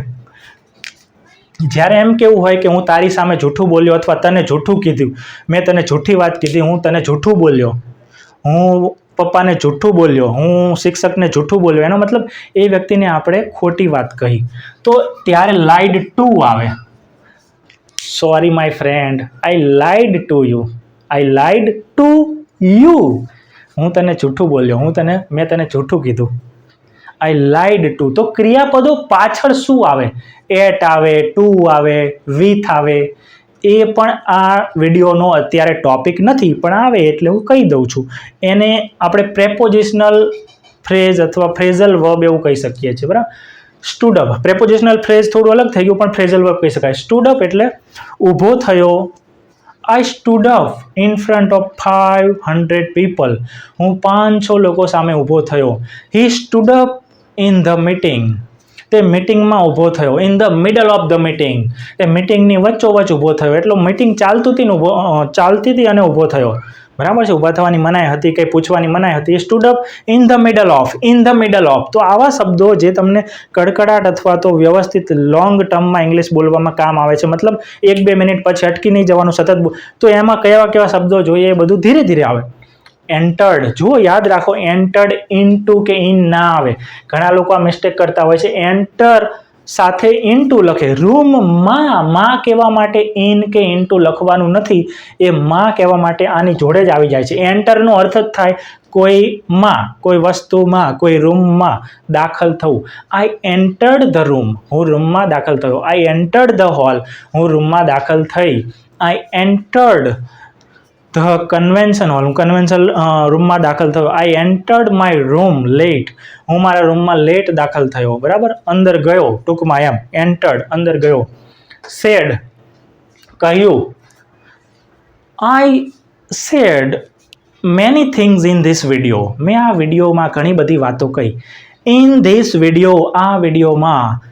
જ્યારે એમ કેવું હોય કે હું તારી સામે જૂઠું બોલ્યો, અથવા તને જૂઠું કીધું, મેં તને જૂઠી વાત કીધી, હું તને જૂઠું બોલ્યો, હું પપ્પાને જૂઠું બોલ્યો, હું શિક્ષકને જૂઠું બોલ્યો, એનો મતલબ એ વ્યક્તિને આપણે ખોટી વાત કહી. તો ત્યારે લાઇડ ટુ આવે. Sorry my friend, I lied to you, I lied to you. હું તને જૂઠું બોલ્યો, મેં તને જૂઠું કીધું. I lied to. તો ક્રિયાપદો પાછળ શું આવે? એટ આવે, ટુ આવે, વિથ આવે. એ પણ આ વિડીયોનો અત્યારે ટોપિક નથી, પણ આવે એટલે હું કહી દઉં છું. એને આપણે પ્રેપોઝિશનલ ફ્રેઝ અથવા ફ્રેઝલ વર્બ એવું કહી શકીએ છીએ. બરાબર, સ્ટૂડ અપ. પ્રેપોઝિશનલ ફ્રેઝ થોડું અલગ થઈ ગયું, પણ ફ્રેઝલ વર્બ કહી શકાય. સ્ટૂડ અપ એટલે ઊભો થયો. I stood up in front of 500 people. હું 500 લોકો સામે ઊભો થયો. He stood up in the meeting. તે મિટિંગમાં ઊભો થયો. In the middle of the meeting. તે મિટિંગની વચ્ચોવચ્ચ ઊભો થયો. એટલો મિટિંગ ચાલતી હતી અને ઊભો થયો. બરાબર છે, ઊભા થવાની મનાઈ હતી, કંઈ પૂછવાની મનાઈ હતી. Stood up in the middle of, in the middle of. તો આવા શબ્દો જે તમને કડકડાટ અથવા તો વ્યવસ્થિત લોંગ ટર્મમાં ઇંગ્લિશ બોલવામાં કામ આવે છે. મતલબ 1-2 મિનિટ પછી અટકી નહીં જવાનું, સતત. તો એમાં કેવા શબ્દો જોઈએ એ બધું ધીરે ધીરે આવે. એન્ટર્ડ, જુઓ યાદ રાખો, એન્ટર્ડ ઇનટુ કે ઇન ના આવે. ઘણા લોકો આ મિસ્ટેક કરતા હોય છે. એન્ટર સાથે ઇનટુ લખે. રૂમમાં માં કહેવા માટે ઇન કે ઇનટુ લખવાનું નથી. એ માં કહેવા માટે આની જોડે જ આવી જાય છે. એન્ટરનો અર્થ જ થાય કોઈમાં, કોઈ વસ્તુમાં, કોઈ રૂમમાં દાખલ થવું. આઈ એન્ટર્ડ ધ રૂમ, હું રૂમમાં દાખલ થયો. આઈ એન્ટર્ડ ધ હોલ, હું રૂમમાં દાખલ થઈ. આઈ એન્ટર્ડ ધ કન્વેન્શન હોલ, હું કન્વેન્શન રૂમમાં દાખલ થયો. આઈ એન્ટર્ડ માય રૂમ લેટ, હું મારા રૂમમાં લેટ દાખલ થયો. બરાબર, અંદર ગયો ટૂંકમાં એમ. એન્ટર્ડ, અંદર ગયો. સેડ, કહ્યું. I said many things in this video, મેં આ વિડીયોમાં ઘણી બધી વાતો કહી. ઇન ધીસ વિડીયો, આ વિડીયોમાં.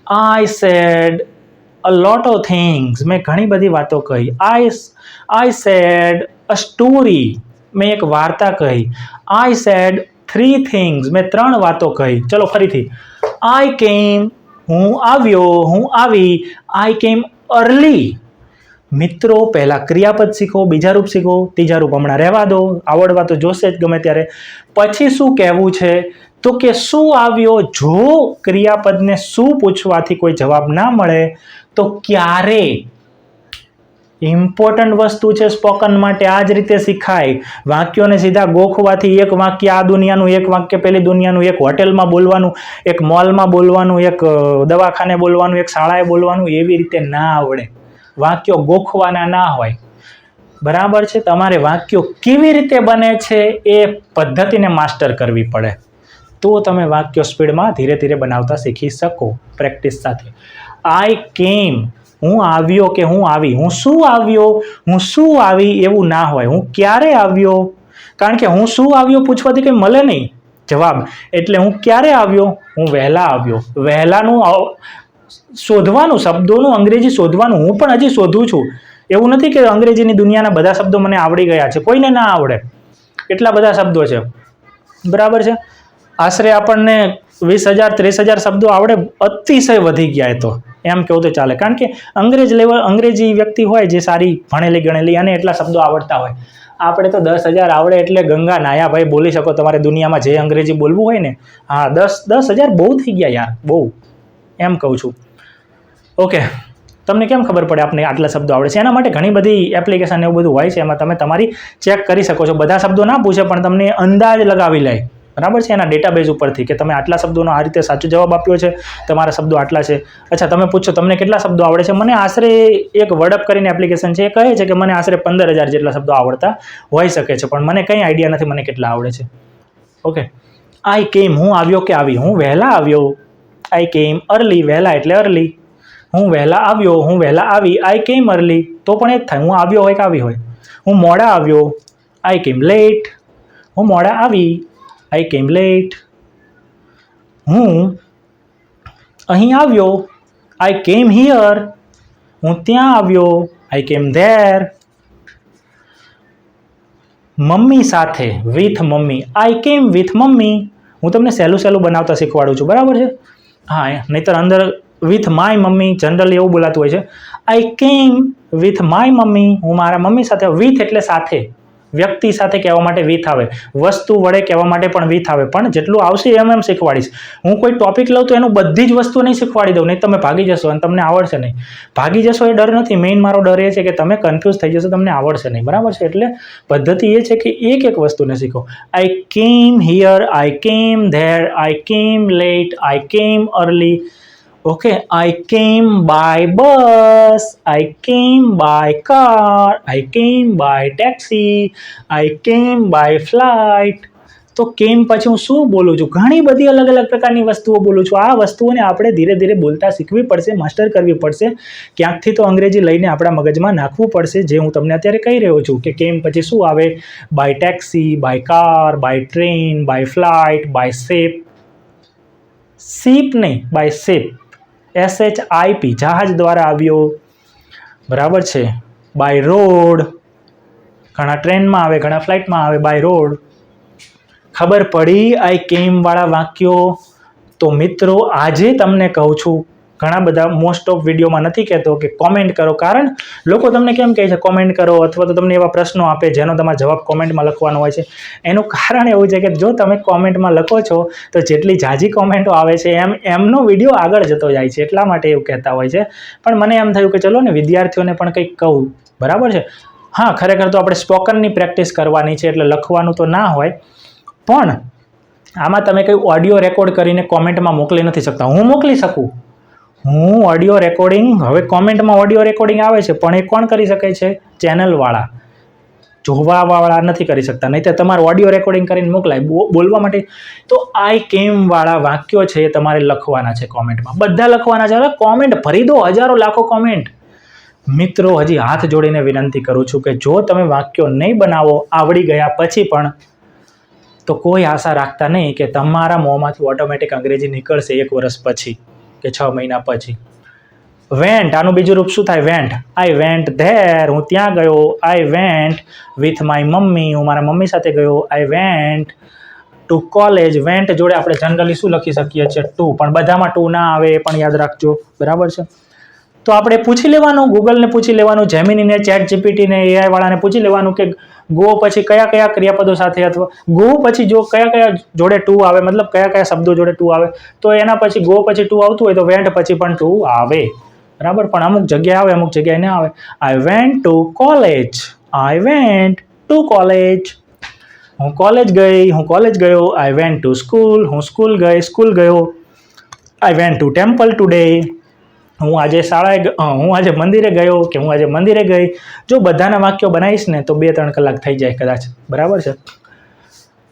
I said a lot of things, મેં ઘણી બધી વાતો કહી. I said a story, મેં એક વાર્તા કહી. I said 3 things, મેં 3 વાતો કહી. ચલો ફરીથી. I came, હું આવ્યો, હું આવી. I came early. મિત્રો, પહેલા ક્રિયાપદ શીખો, બીજા રૂપ શીખો, ત્રીજા રૂપ હમણાં રહેવા દો, આવડવા તો જોશે જ ગમે ત્યારે. પછી શું કહેવું છે તો કે શું આવ્યો? જો ક્રિયાપદને શું પૂછવાથી કોઈ જવાબ ના મળે તો ક્યારે. ઇમ્પોર્ટન્ટ વસ્તુ છે સ્પોકન માટે. આ જ રીતે શીખાય. વાક્યોને સીધા ગોખવાથી એક વાક્ય આ દુનિયાનું, એક વાક્ય પેલી દુનિયાનું, એક હોટેલમાં બોલવાનું, એક મોલમાં બોલવાનું, એક દવાખાને બોલવાનું, એક શાળાએ બોલવાનું, એવી રીતે ના આવડે. વાક્યો ગોખવાના ના હોય. બરાબર છે. તમારે વાક્યો કેવી રીતે બને છે એ પદ્ધતિને માસ્ટર કરવી પડે, તો તમે વાક્યો સ્પીડમાં ધીરે ધીરે બનાવતા શીખી શકો પ્રેક્ટિસ સાથે. આઈ કેમ, હું આવ્યો કે હું આવી. હું શું આવ્યો, હું શું આવી એવું ના હોય. હું ક્યારે આવ્યો, કારણ કે હું શું આવ્યો પૂછવાથી કંઈ મળે નહીં જવાબ. એટલે હું ક્યારે આવ્યો? હું વહેલા આવ્યો. વહેલાનું શોધવાનું, શબ્દોનું અંગ્રેજી શોધવાનું. હું પણ હજી શોધું છું. એવું નથી કે અંગ્રેજીની દુનિયાના બધા શબ્દો મને આવડી ગયા છે. કોઈને ના આવડે, એટલા બધા શબ્દો છે. બરાબર છે. આશરે આપણને 20,000 30,000 શબ્દો આવડે, અતિશય વધી ગયા. તો એમ કહું તો ચાલે, કારણ કે અંગ્રેજી વ્યક્તિ હોય જે સારી ભણેલી ગણેલી, અને એટલા શબ્દો આવડતા હોય. આપણે તો 10,000 આવડે એટલે ગંગા નાયા ભાઈ બોલી શકો તમારે દુનિયામાં જે અંગ્રેજી બોલવું હોય ને. હા, 10,000 બહુ થઈ ગયા યાર, બહુ. એમ કહું છું. ઓકે, તમને કેમ ખબર પડે આપણે આટલા શબ્દો આવડે છે? એના માટે ઘણી બધી એપ્લિકેશન એવું બધું હોય છે, એમાં તમે તમારી ચેક કરી શકો છો. બધા શબ્દો ના પૂછે પણ તમને અંદાજ લગાવી લે. બરાબર છે. એના ડેટાબેઝ ઉપરથી કે તમે આટલા શબ્દોનો આ રીતે સાચો જવાબ આપ્યો છે, તમારા શબ્દો આટલા છે. અચ્છા, તમે પૂછો તમને કેટલા શબ્દો આવડે છે? મને આશરે એક વર્ડઅપ કરીને એપ્લિકેશન છે, એ કહે છે કે મને આશરે 15,000 જેટલા શબ્દો આવડતા હોઈ શકે છે, પણ મને કંઈ આઈડિયા નથી મને કેટલા આવડે છે. ઓકે, આઈ કેમ, હું આવ્યો કે આવી. હું વહેલા આવ્યો. આઈ કેમ અર્લી, વહેલા એટલે અર્લી. હું વહેલા આવ્યો, હું વહેલા આવી. આઈ કેમ અર્લી, તો પણ એ જ થાય. હું આવ્યો હોય કે આવી હોય. હું મોડા આવ્યો. આઈ કેમ લેટ. હું મોડા આવી. આઈ કેમ લેટ. હું અહીં આવ્યો. આઈ કેમ હિયર. હું ત્યાં આવ્યો. આઈ કેમ ધેર. મમ્મી સાથે, વિથ મમ્મી. આઈ કેમ વિથ મમ્મી. હું તમને સહેલું બનાવતા શીખવાડું છું. બરાબર છે. હા, નહીંતર અંદર વિથ માય મમ્મી જનરલી એવું બોલાતું હોય છે. આઈ કેમ વિથ માય મમ્મી. હું મારા મમ્મી સાથે. વિથ એટલે સાથે, વ્યક્તિ સાથે કહેવા માટે વિથ આવે. વસ્તુ વડે કહેવા માટે પણ વિથ આવે. પણ જેટલું આવશે એમ શીખવાડીશ. હું કોઈ ટોપિક લઉં તો એનું બધી જ વસ્તુ નહીં શીખવાડી દઉં, નહીં તમે ભાગી જશો અને તમને આવડશે નહીં. ભાગી જશો એ ડર નથી, મેઇન મારો ડર એ છે કે તમે કન્ફ્યુઝ થઈ જશો, તમને આવડશે નહીં. બરાબર છે. એટલે પદ્ધતિ એ છે કે એક વસ્તુને શીખો. આઈ કેમ હિયર. આઈ કેમ ધેર. આઈ કેમ લેટ. આઈ કેમ અર્લી. ઓકે, આઈ કેમ બાય બસ. આઈ કેમ બાય કાર. આઈ કેમ બાય ટેક્સી. આઈ કેમ બાય ફ્લાઇટ. તો કેમ પછી હું શું બોલું છું? ઘણી બધી અલગ અલગ પ્રકારની વસ્તુઓ બોલું છું. આ વસ્તુઓને આપણે ધીરે ધીરે બોલતા શીખવી પડશે, માસ્ટર કરવી પડશે. ક્યાંકથી તો અંગ્રેજી લઈને આપણા મગજમાં નાખવું પડશે, જે હું તમને અત્યારે કહી રહ્યો છું કે કેમ પછી શું આવે. By taxi, by car, by train, by flight, by ship. Ship નહીં, બાય શિપ. SHIP, જહાજ દ્વારા આવ્યો. બરાબર છે. બાય રોડ, ઘણા ટ્રેનમાં આવે, ઘણા ફ્લાઇટમાં આવે. By road. ખબર પડી આઈ કેમ વાળા વાક્યો? તો મિત્રો આજે તમને કહું છું, ઘણા બધા મોસ્ટ ઓફ વિડીયોમાં નથી કહેતો કે કોમેન્ટ કરો, કારણ લોકો તમને કેમ કહે છે કોમેન્ટ કરો, અથવા તો તમને એવા પ્રશ્નો આપે જેનો તમારે જવાબ કોમેન્ટમાં લખવાનો હોય છે. એનું કારણ એવું છે કે જો તમે કોમેન્ટમાં લખો છો તો જેટલી ઝાઝી કોમેન્ટો આવે છે એમનો વિડીયો આગળ જતો જાય છે, એટલા માટે એવું કહેતા હોય છે. પણ મને એમ થયું કે ચલો ને વિદ્યાર્થીઓને પણ કંઈક કહું. બરાબર છે. હા, ખરેખર તો આપણે સ્પોકનની પ્રેક્ટિસ કરવાની છે, એટલે લખવાનું તો ના હોય, પણ આમાં તમે કંઈ ઓડિયો રેકોર્ડ કરીને કોમેન્ટમાં મોકલી નથી શકતા. હું મોકલી શકું. હું ઓડિયો રેકોર્ડિંગ, હવે કોમેન્ટમાં ઓડિયો રેકોર્ડિંગ આવે છે, પણ એ કોણ કરી શકે છે? ચેનલવાળા, જોવાવાળા નથી કરી શકતા. નહીં તો તમારે ઓડિયો રેકોર્ડિંગ કરીને મોકલાય બોલવા માટે. તો આઈ કેમ વાળા વાક્યો છે એ તમારે લખવાના છે કોમેન્ટમાં, બધા લખવાના છે. હવે કોમેન્ટ ભરી દો, હજારો લાખો કોમેન્ટ. મિત્રો, હજી હાથ જોડીને વિનંતી કરું છું કે જો તમે વાક્યો નહીં બનાવો આવડી ગયા પછી પણ, તો કોઈ આશા રાખતા નહીં કે તમારા મોંમાંથી ઓટોમેટિક અંગ્રેજી નીકળશે 1 વર્ષ પછી કે 6 મહિના પછી. વેન્ટ, આનું બીજું રૂપ શું થાય? વેન્ટ. I went there. હું ત્યાં ગયો. I vent with my mummy. હું મારા મમ્મી સાથે ગયો. I went to college. Vent જોડે આપણે જનરલી શું લખી શકીએ છીએ? ટુ. પણ બધામાં ટુ ના આવે, એ પણ યાદ રાખજો. બરાબર છે. તો આપણે પૂછી લેવાનું, ગૂગલને પૂછી લેવાનું, જેમિનીને, ચેટ જીપીટીને, AI વાળાને પૂછી લેવાનું કે ગો પછી કયા કયા ક્રિયાપદો સાથે અથવા ગો પછી જો કયા કયા જોડે ટુ આવે, મતલબ કયા કયા શબ્દો જોડે ટુ આવે, તો એના પછી ગો પછી ટુ આવતું હોય તો વેન્ટ પછી પણ ટુ આવે, બરાબર. પણ અમુક જગ્યાએ આવે, અમુક જગ્યાએ ના આવે. આઈ went to college, I went to college. હું કોલેજ ગઈ, હું કોલેજ ગયો. આઈ વેન્ટ ટુ સ્કૂલ, હું સ્કૂલ ગઈ, સ્કૂલ ગયો. I went two temple today, હું આજે મંદિરે ગયો કે હું આજે મંદિરે ગઈ. જો બધાના વાક્યો બનાવીશ ને તો 2-3 કલાક થઈ જાય કદાચ, બરાબર છે.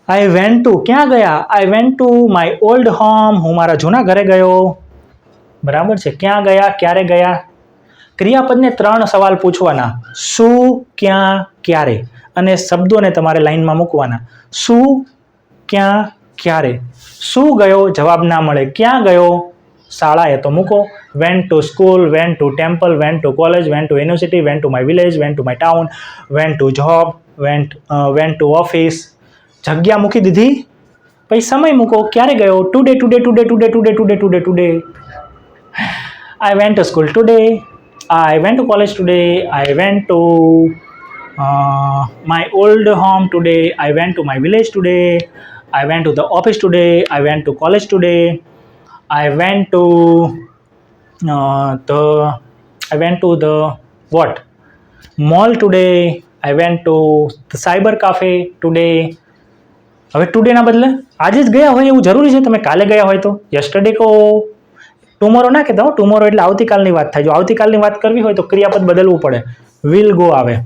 આઈ વેન્ટ ટુ, ક્યાં ગયા? આઈ went to my old home, હું મારા જૂના ઘરે ગયો, બરાબર છે. ક્યાં ગયા, ક્યારે ગયા. ક્રિયાપદને 3 સવાલ પૂછવાના: શું, ક્યાં, ક્યારે, અને શબ્દોને તમારે લાઈનમાં મૂકવાના. શું, ક્યાં, ક્યારે. શું ગયો, જવાબ ના મળે. ક્યાં ગયો, શાળાએ, તો મૂકો went to school, went to temple, went to college, went to university, went to my village, went to my town, went to job, went to office. જગ્યા મૂકી દીધી, પછી સમય મૂકો. ક્યારે ગયો? Today, today, today, today, today, today, today, today. I went to school today, I went to college today, I went to my old home today, I went to my village today, I went to the office today, I went to college today, I went to the what? Mall today. I went to the cyber cafe today. હવે today ના બદલે આજે જ ગયા હોય એવું જરૂરી છે? તમે કાલે ગયા હોય તો યસ્ટરડે કહો, ટુમોરો ના કહેતા હો. ટુમોરો એટલે આવતીકાલની વાત થાય. જો આવતીકાલની વાત કરવી હોય તો ક્રિયાપદ બદલવું પડે, વિલ ગો આવે.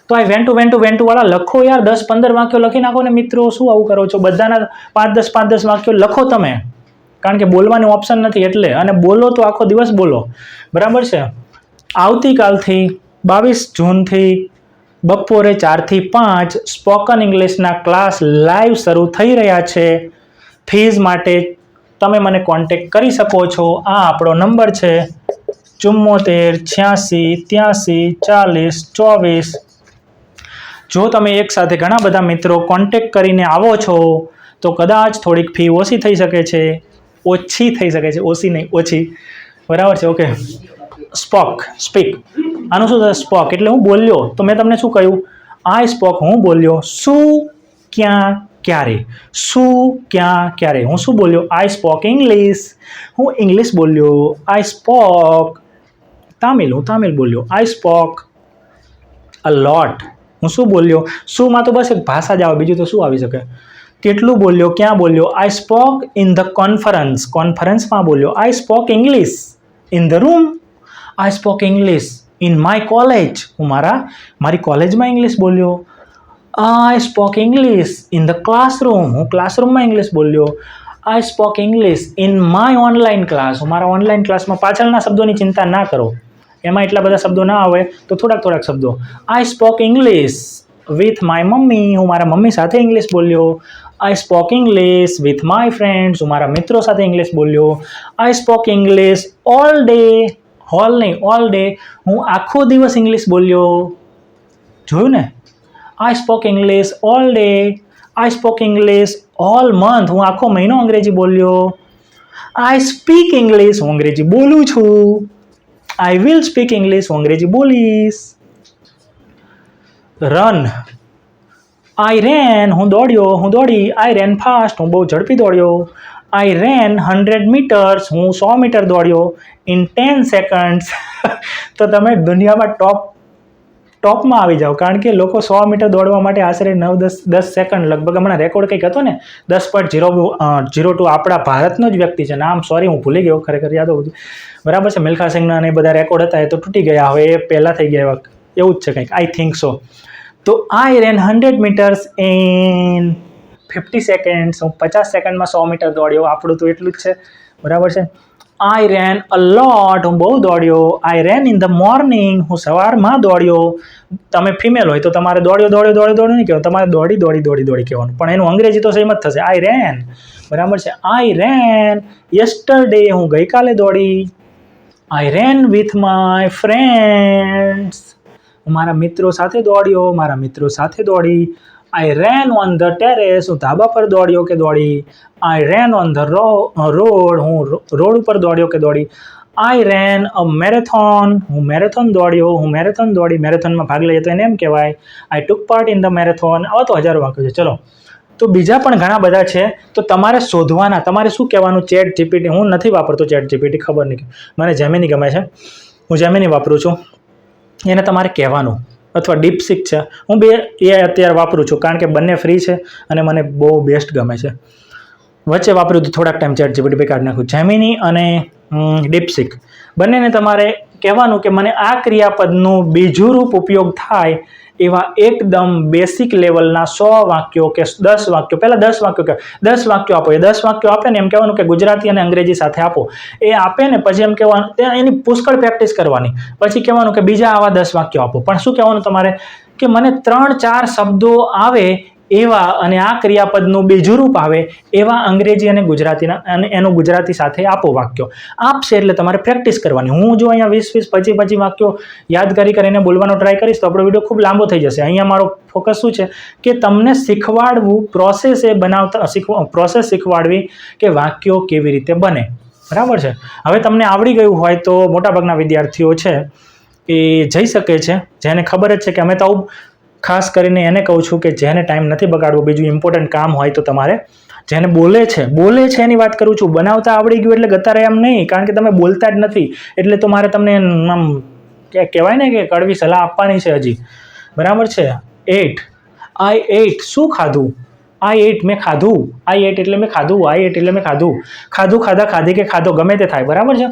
તો આ વેન્ટ ટુ વાળા લખો યાર. 10-15 વાક્યો લખી નાખો ને મિત્રો. શું આવું કરો છો? બધાના 5-10 વાક્યો લખો તમે, કારણ કે બોલવાનું ઓપ્શન નથી એટલે. અને બોલો તો આખો દિવસ બોલો, બરાબર છે. આવતીકાલથી 22 જૂનથી બપોરે 4 થી 5 સ્પોકન ઇંગ્લિશના ક્લાસ લાઈવ શરૂ થઈ રહ્યા છે. ફીઝ માટે તમે મને કોન્ટેક્ટ કરી શકો છો. આ આપણો નંબર છે 74 86 83 40 24. જો તમે એકસાથે ઘણા બધા મિત્રો કોન્ટેક્ટ કરીને આવો છો તો કદાચ થોડીક ફી ઓછી થઈ શકે છે. ઓછી થઈ શકે છે, ઓછી નહીં, ઓછી, બરાબર છે. ઓકે, સ્પીક, આનું શું થશે? સ્પોક એટલે હું બોલ્યો. તો મેં તમને શું કહ્યું? આઈ સ્પોક, હું બોલ્યો. શું, ક્યાં, ક્યારે. શું, ક્યાં, ક્યારે. હું શું બોલ્યો? આઈ સ્પોક ઇંગ્લિશ, હું ઇંગ્લિશ બોલ્યો. આઈ સ્પોક તામિલ, હું તામિલ બોલ્યો. આઈ સ્પોક અ લોટ, હું શું બોલ્યો? શુંમાં તો બસ એક ભાષા જ આવે, બીજું તો શું આવી શકે? કેટલું બોલ્યો, ક્યાં બોલ્યો? I spoke in the conference, કોન્ફરન્સમાં બોલ્યો. I spoke English in the room, I spoke English in my college, હું મારી કોલેજમાં ઇંગ્લિશ બોલ્યો. I spoke English in the classroom, હું ક્લાસરૂમમાં ઇંગ્લિશ બોલ્યો. I spoke English in my online class, હું મારા ઓનલાઈન ક્લાસમાં. પાછળના શબ્દોની ચિંતા ના કરો, એમાં એટલા બધા શબ્દો ના આવે તો થોડાક શબ્દો. I spoke English with my mummy, હું મારા મમ્મી સાથે ઇંગ્લિશ બોલ્યો. I spoke English with my friends, હું મારા મિત્રો સાથે ઇંગ્લિશ બોલ્યો. I spoke English all day, whole નહીં, ઓલ ડે, હું આખો દિવસ ઇંગ્લિશ બોલ્યો. જોયું ને? I spoke English all day, I spoke English all month, હું આખો મહિનો અંગ્રેજી બોલ્યો. આઈ સ્પીક ઇંગ્લિશ, હું અંગ્રેજી બોલું છું. આઈ વિલ સ્પીક ઇંગ્લિશ, હું અંગ્રેજી બોલીશ. રન, આઈ રેન, હું દોડ્યો, હું દોડી. આઈ રેન ફાસ્ટ, હું બહુ ઝડપી દોડ્યો. આઈ રેન 100 meters, હું 100 મીટર દોડ્યો. In 10 seconds. તો તમે દુનિયામાં ટોપમાં આવી જાઓ, કારણ કે લોકો 100 મીટર દોડવા માટે આશરે 9-10 સેકન્ડ લગભગ. હમણાં રેકોર્ડ કંઈક હતો ને 10.02. આપણા ભારતનો જ વ્યક્તિ છે, નામ સોરી હું ભૂલી ગયો, ખરેખર યાદ હોવું જોઈએ, બરાબર છે. મિલ્ખા સિંહના અને બધા રેકોર્ડ હતા, એ તો તૂટી ગયા, હવે એ પહેલાં થઈ ગયા, એવું જ છે કંઈક, આઈ થિંક સો. તો આઈ રેન 100 meters ઇન 50 seconds, હું 50 સેકન્ડમાં 100 મીટર દોડ્યો. આપણું તો એટલું જ છે, બરાબર છે. આઈ રેન અ લોટ, હું બહુ દોડ્યો. આઈ રેન ઇન ધ મોર્નિંગ, હું સવારમાં દોડ્યો. તમે ફિમેલ હોય તો તમારે દોડ્યો નહીં કહેવાનું, તમારે દોડી કહેવાનું, પણ એનું અંગ્રેજી તો સેમ જ થશે, આઈ રેન, બરાબર છે. આઈ રેન યસ્ટરડે, હું ગઈકાલે દોડી. આઈ રેન વિથ માય ફ્રેન્ડ્સ, હું મારા મિત્રો સાથે દોડી. આઈ રેન ઓન ધ ટેરેસ, હું ધાબા પર દોડ્યો કે દોડી. આઈ રેન ઓન ધ રોડ, હું રોડ ઉપર દોડ્યો કે દોડી. આઈ રેન અ મેરેથોન, હું મેરેથોન દોડ્યો, હું મેરેથોન દોડી. મેરેથોનમાં ભાગ લઈએ તો એને એમ કહેવાય આઈ ટુક પાર્ટ ઇન ધ મેરેથોન. આવા તો હજારો વાક્યો છે. ચલો, તો બીજા પણ ઘણા બધા છે, તો તમારે શોધવાના. તમારે શું કહેવાનું? Chat GPT. હું નથી વાપરતો ચેટ જીપીટી, ખબર નહીં, મને જેમિની ગમે છે, હું જેમિની વાપરું છું. એને તમારે કહેવાનું. અથવા ડીપસીક છે, હું બે એ અત્યારે વાપરું છું, કારણ કે બંને ફ્રી છે અને મને બહુ બેસ્ટ ગમે છે. વચ્ચે વાપર્યું તો થોડાક ટાઈમ ચેટ જીપીટી કાઢી નાખ્યું. જેમિની અને ડીપસીક બંનેને તમારે કહેવાનું કે મને આ ક્રિયાપદનું બીજું રૂપ ઉપયોગ થાય એવા એકદમ બેસિક લેવલના 100 વાક્યો કે 10 વાક્યો, પહેલાં 10 વાક્યો કહે, 10 વાક્યો આપો. એ 10 વાક્યો આપે ને એમ કહેવાનું કે ગુજરાતી અને અંગ્રેજી સાથે આપો. એ આપે ને પછી એમ કહેવાનું, ત્યાં એની પુષ્કળ પ્રેક્ટિસ કરવાની. પછી કહેવાનું કે બીજા આવા 10 વાક્યો આપો. પણ શું કહેવાનું તમારે? કે મને 3-4 શબ્દો આવે એવા અને આ ક્રિયાપદનું બીજું રૂપ આવે એવા અંગ્રેજી અને ગુજરાતીના અને એનું ગુજરાતી સાથે આપો વાક્યો. આપશે એટલે તમારે પ્રેક્ટિસ કરવાની. હું જો અહીંયા 20-20, 25-25 વાક્યો યાદ કરીને બોલવાનો ટ્રાય કરીશ તો આપણો વિડીયો ખૂબ લાંબો થઈ જશે. અહીંયા મારો ફોકસ શું છે કે તમને શીખવાડવું, પ્રોસેસ એ બનાવતા પ્રોસેસ શીખવાડવી કે વાક્યો કેવી રીતે બને. બરાબર છે. હવે તમને આવડી ગયું હોય તો મોટાભાગના વિદ્યાર્થીઓ છે એ જઈ શકે છે, જેને ખબર જ છે કે અમે તો ખાસ કરીને એને કહું છું કે જેને ટાઈમ નથી બગાડવો, બીજું ઇમ્પોર્ટન્ટ કામ હોય તો તમારે, જેને બોલે છે એની વાત કરું છું. બનાવતા આવડી ગયું એટલે ગતારે એમ નહીં, કારણ કે તમે બોલતા જ નથી એટલે તો મારે તમને આમ કહેવાય ને કે કડવી સલાહ આપવાની છે હજી. બરાબર છે. 8 I ate, શું ખાધું? I ate, મેં ખાધું. I ate એટલે મેં ખાધું. I ate એટલે મેં ખાધું. ખાધું, ખાધા, ખાધી કે ખાધો, ગમે તે થાય. બરાબર છે.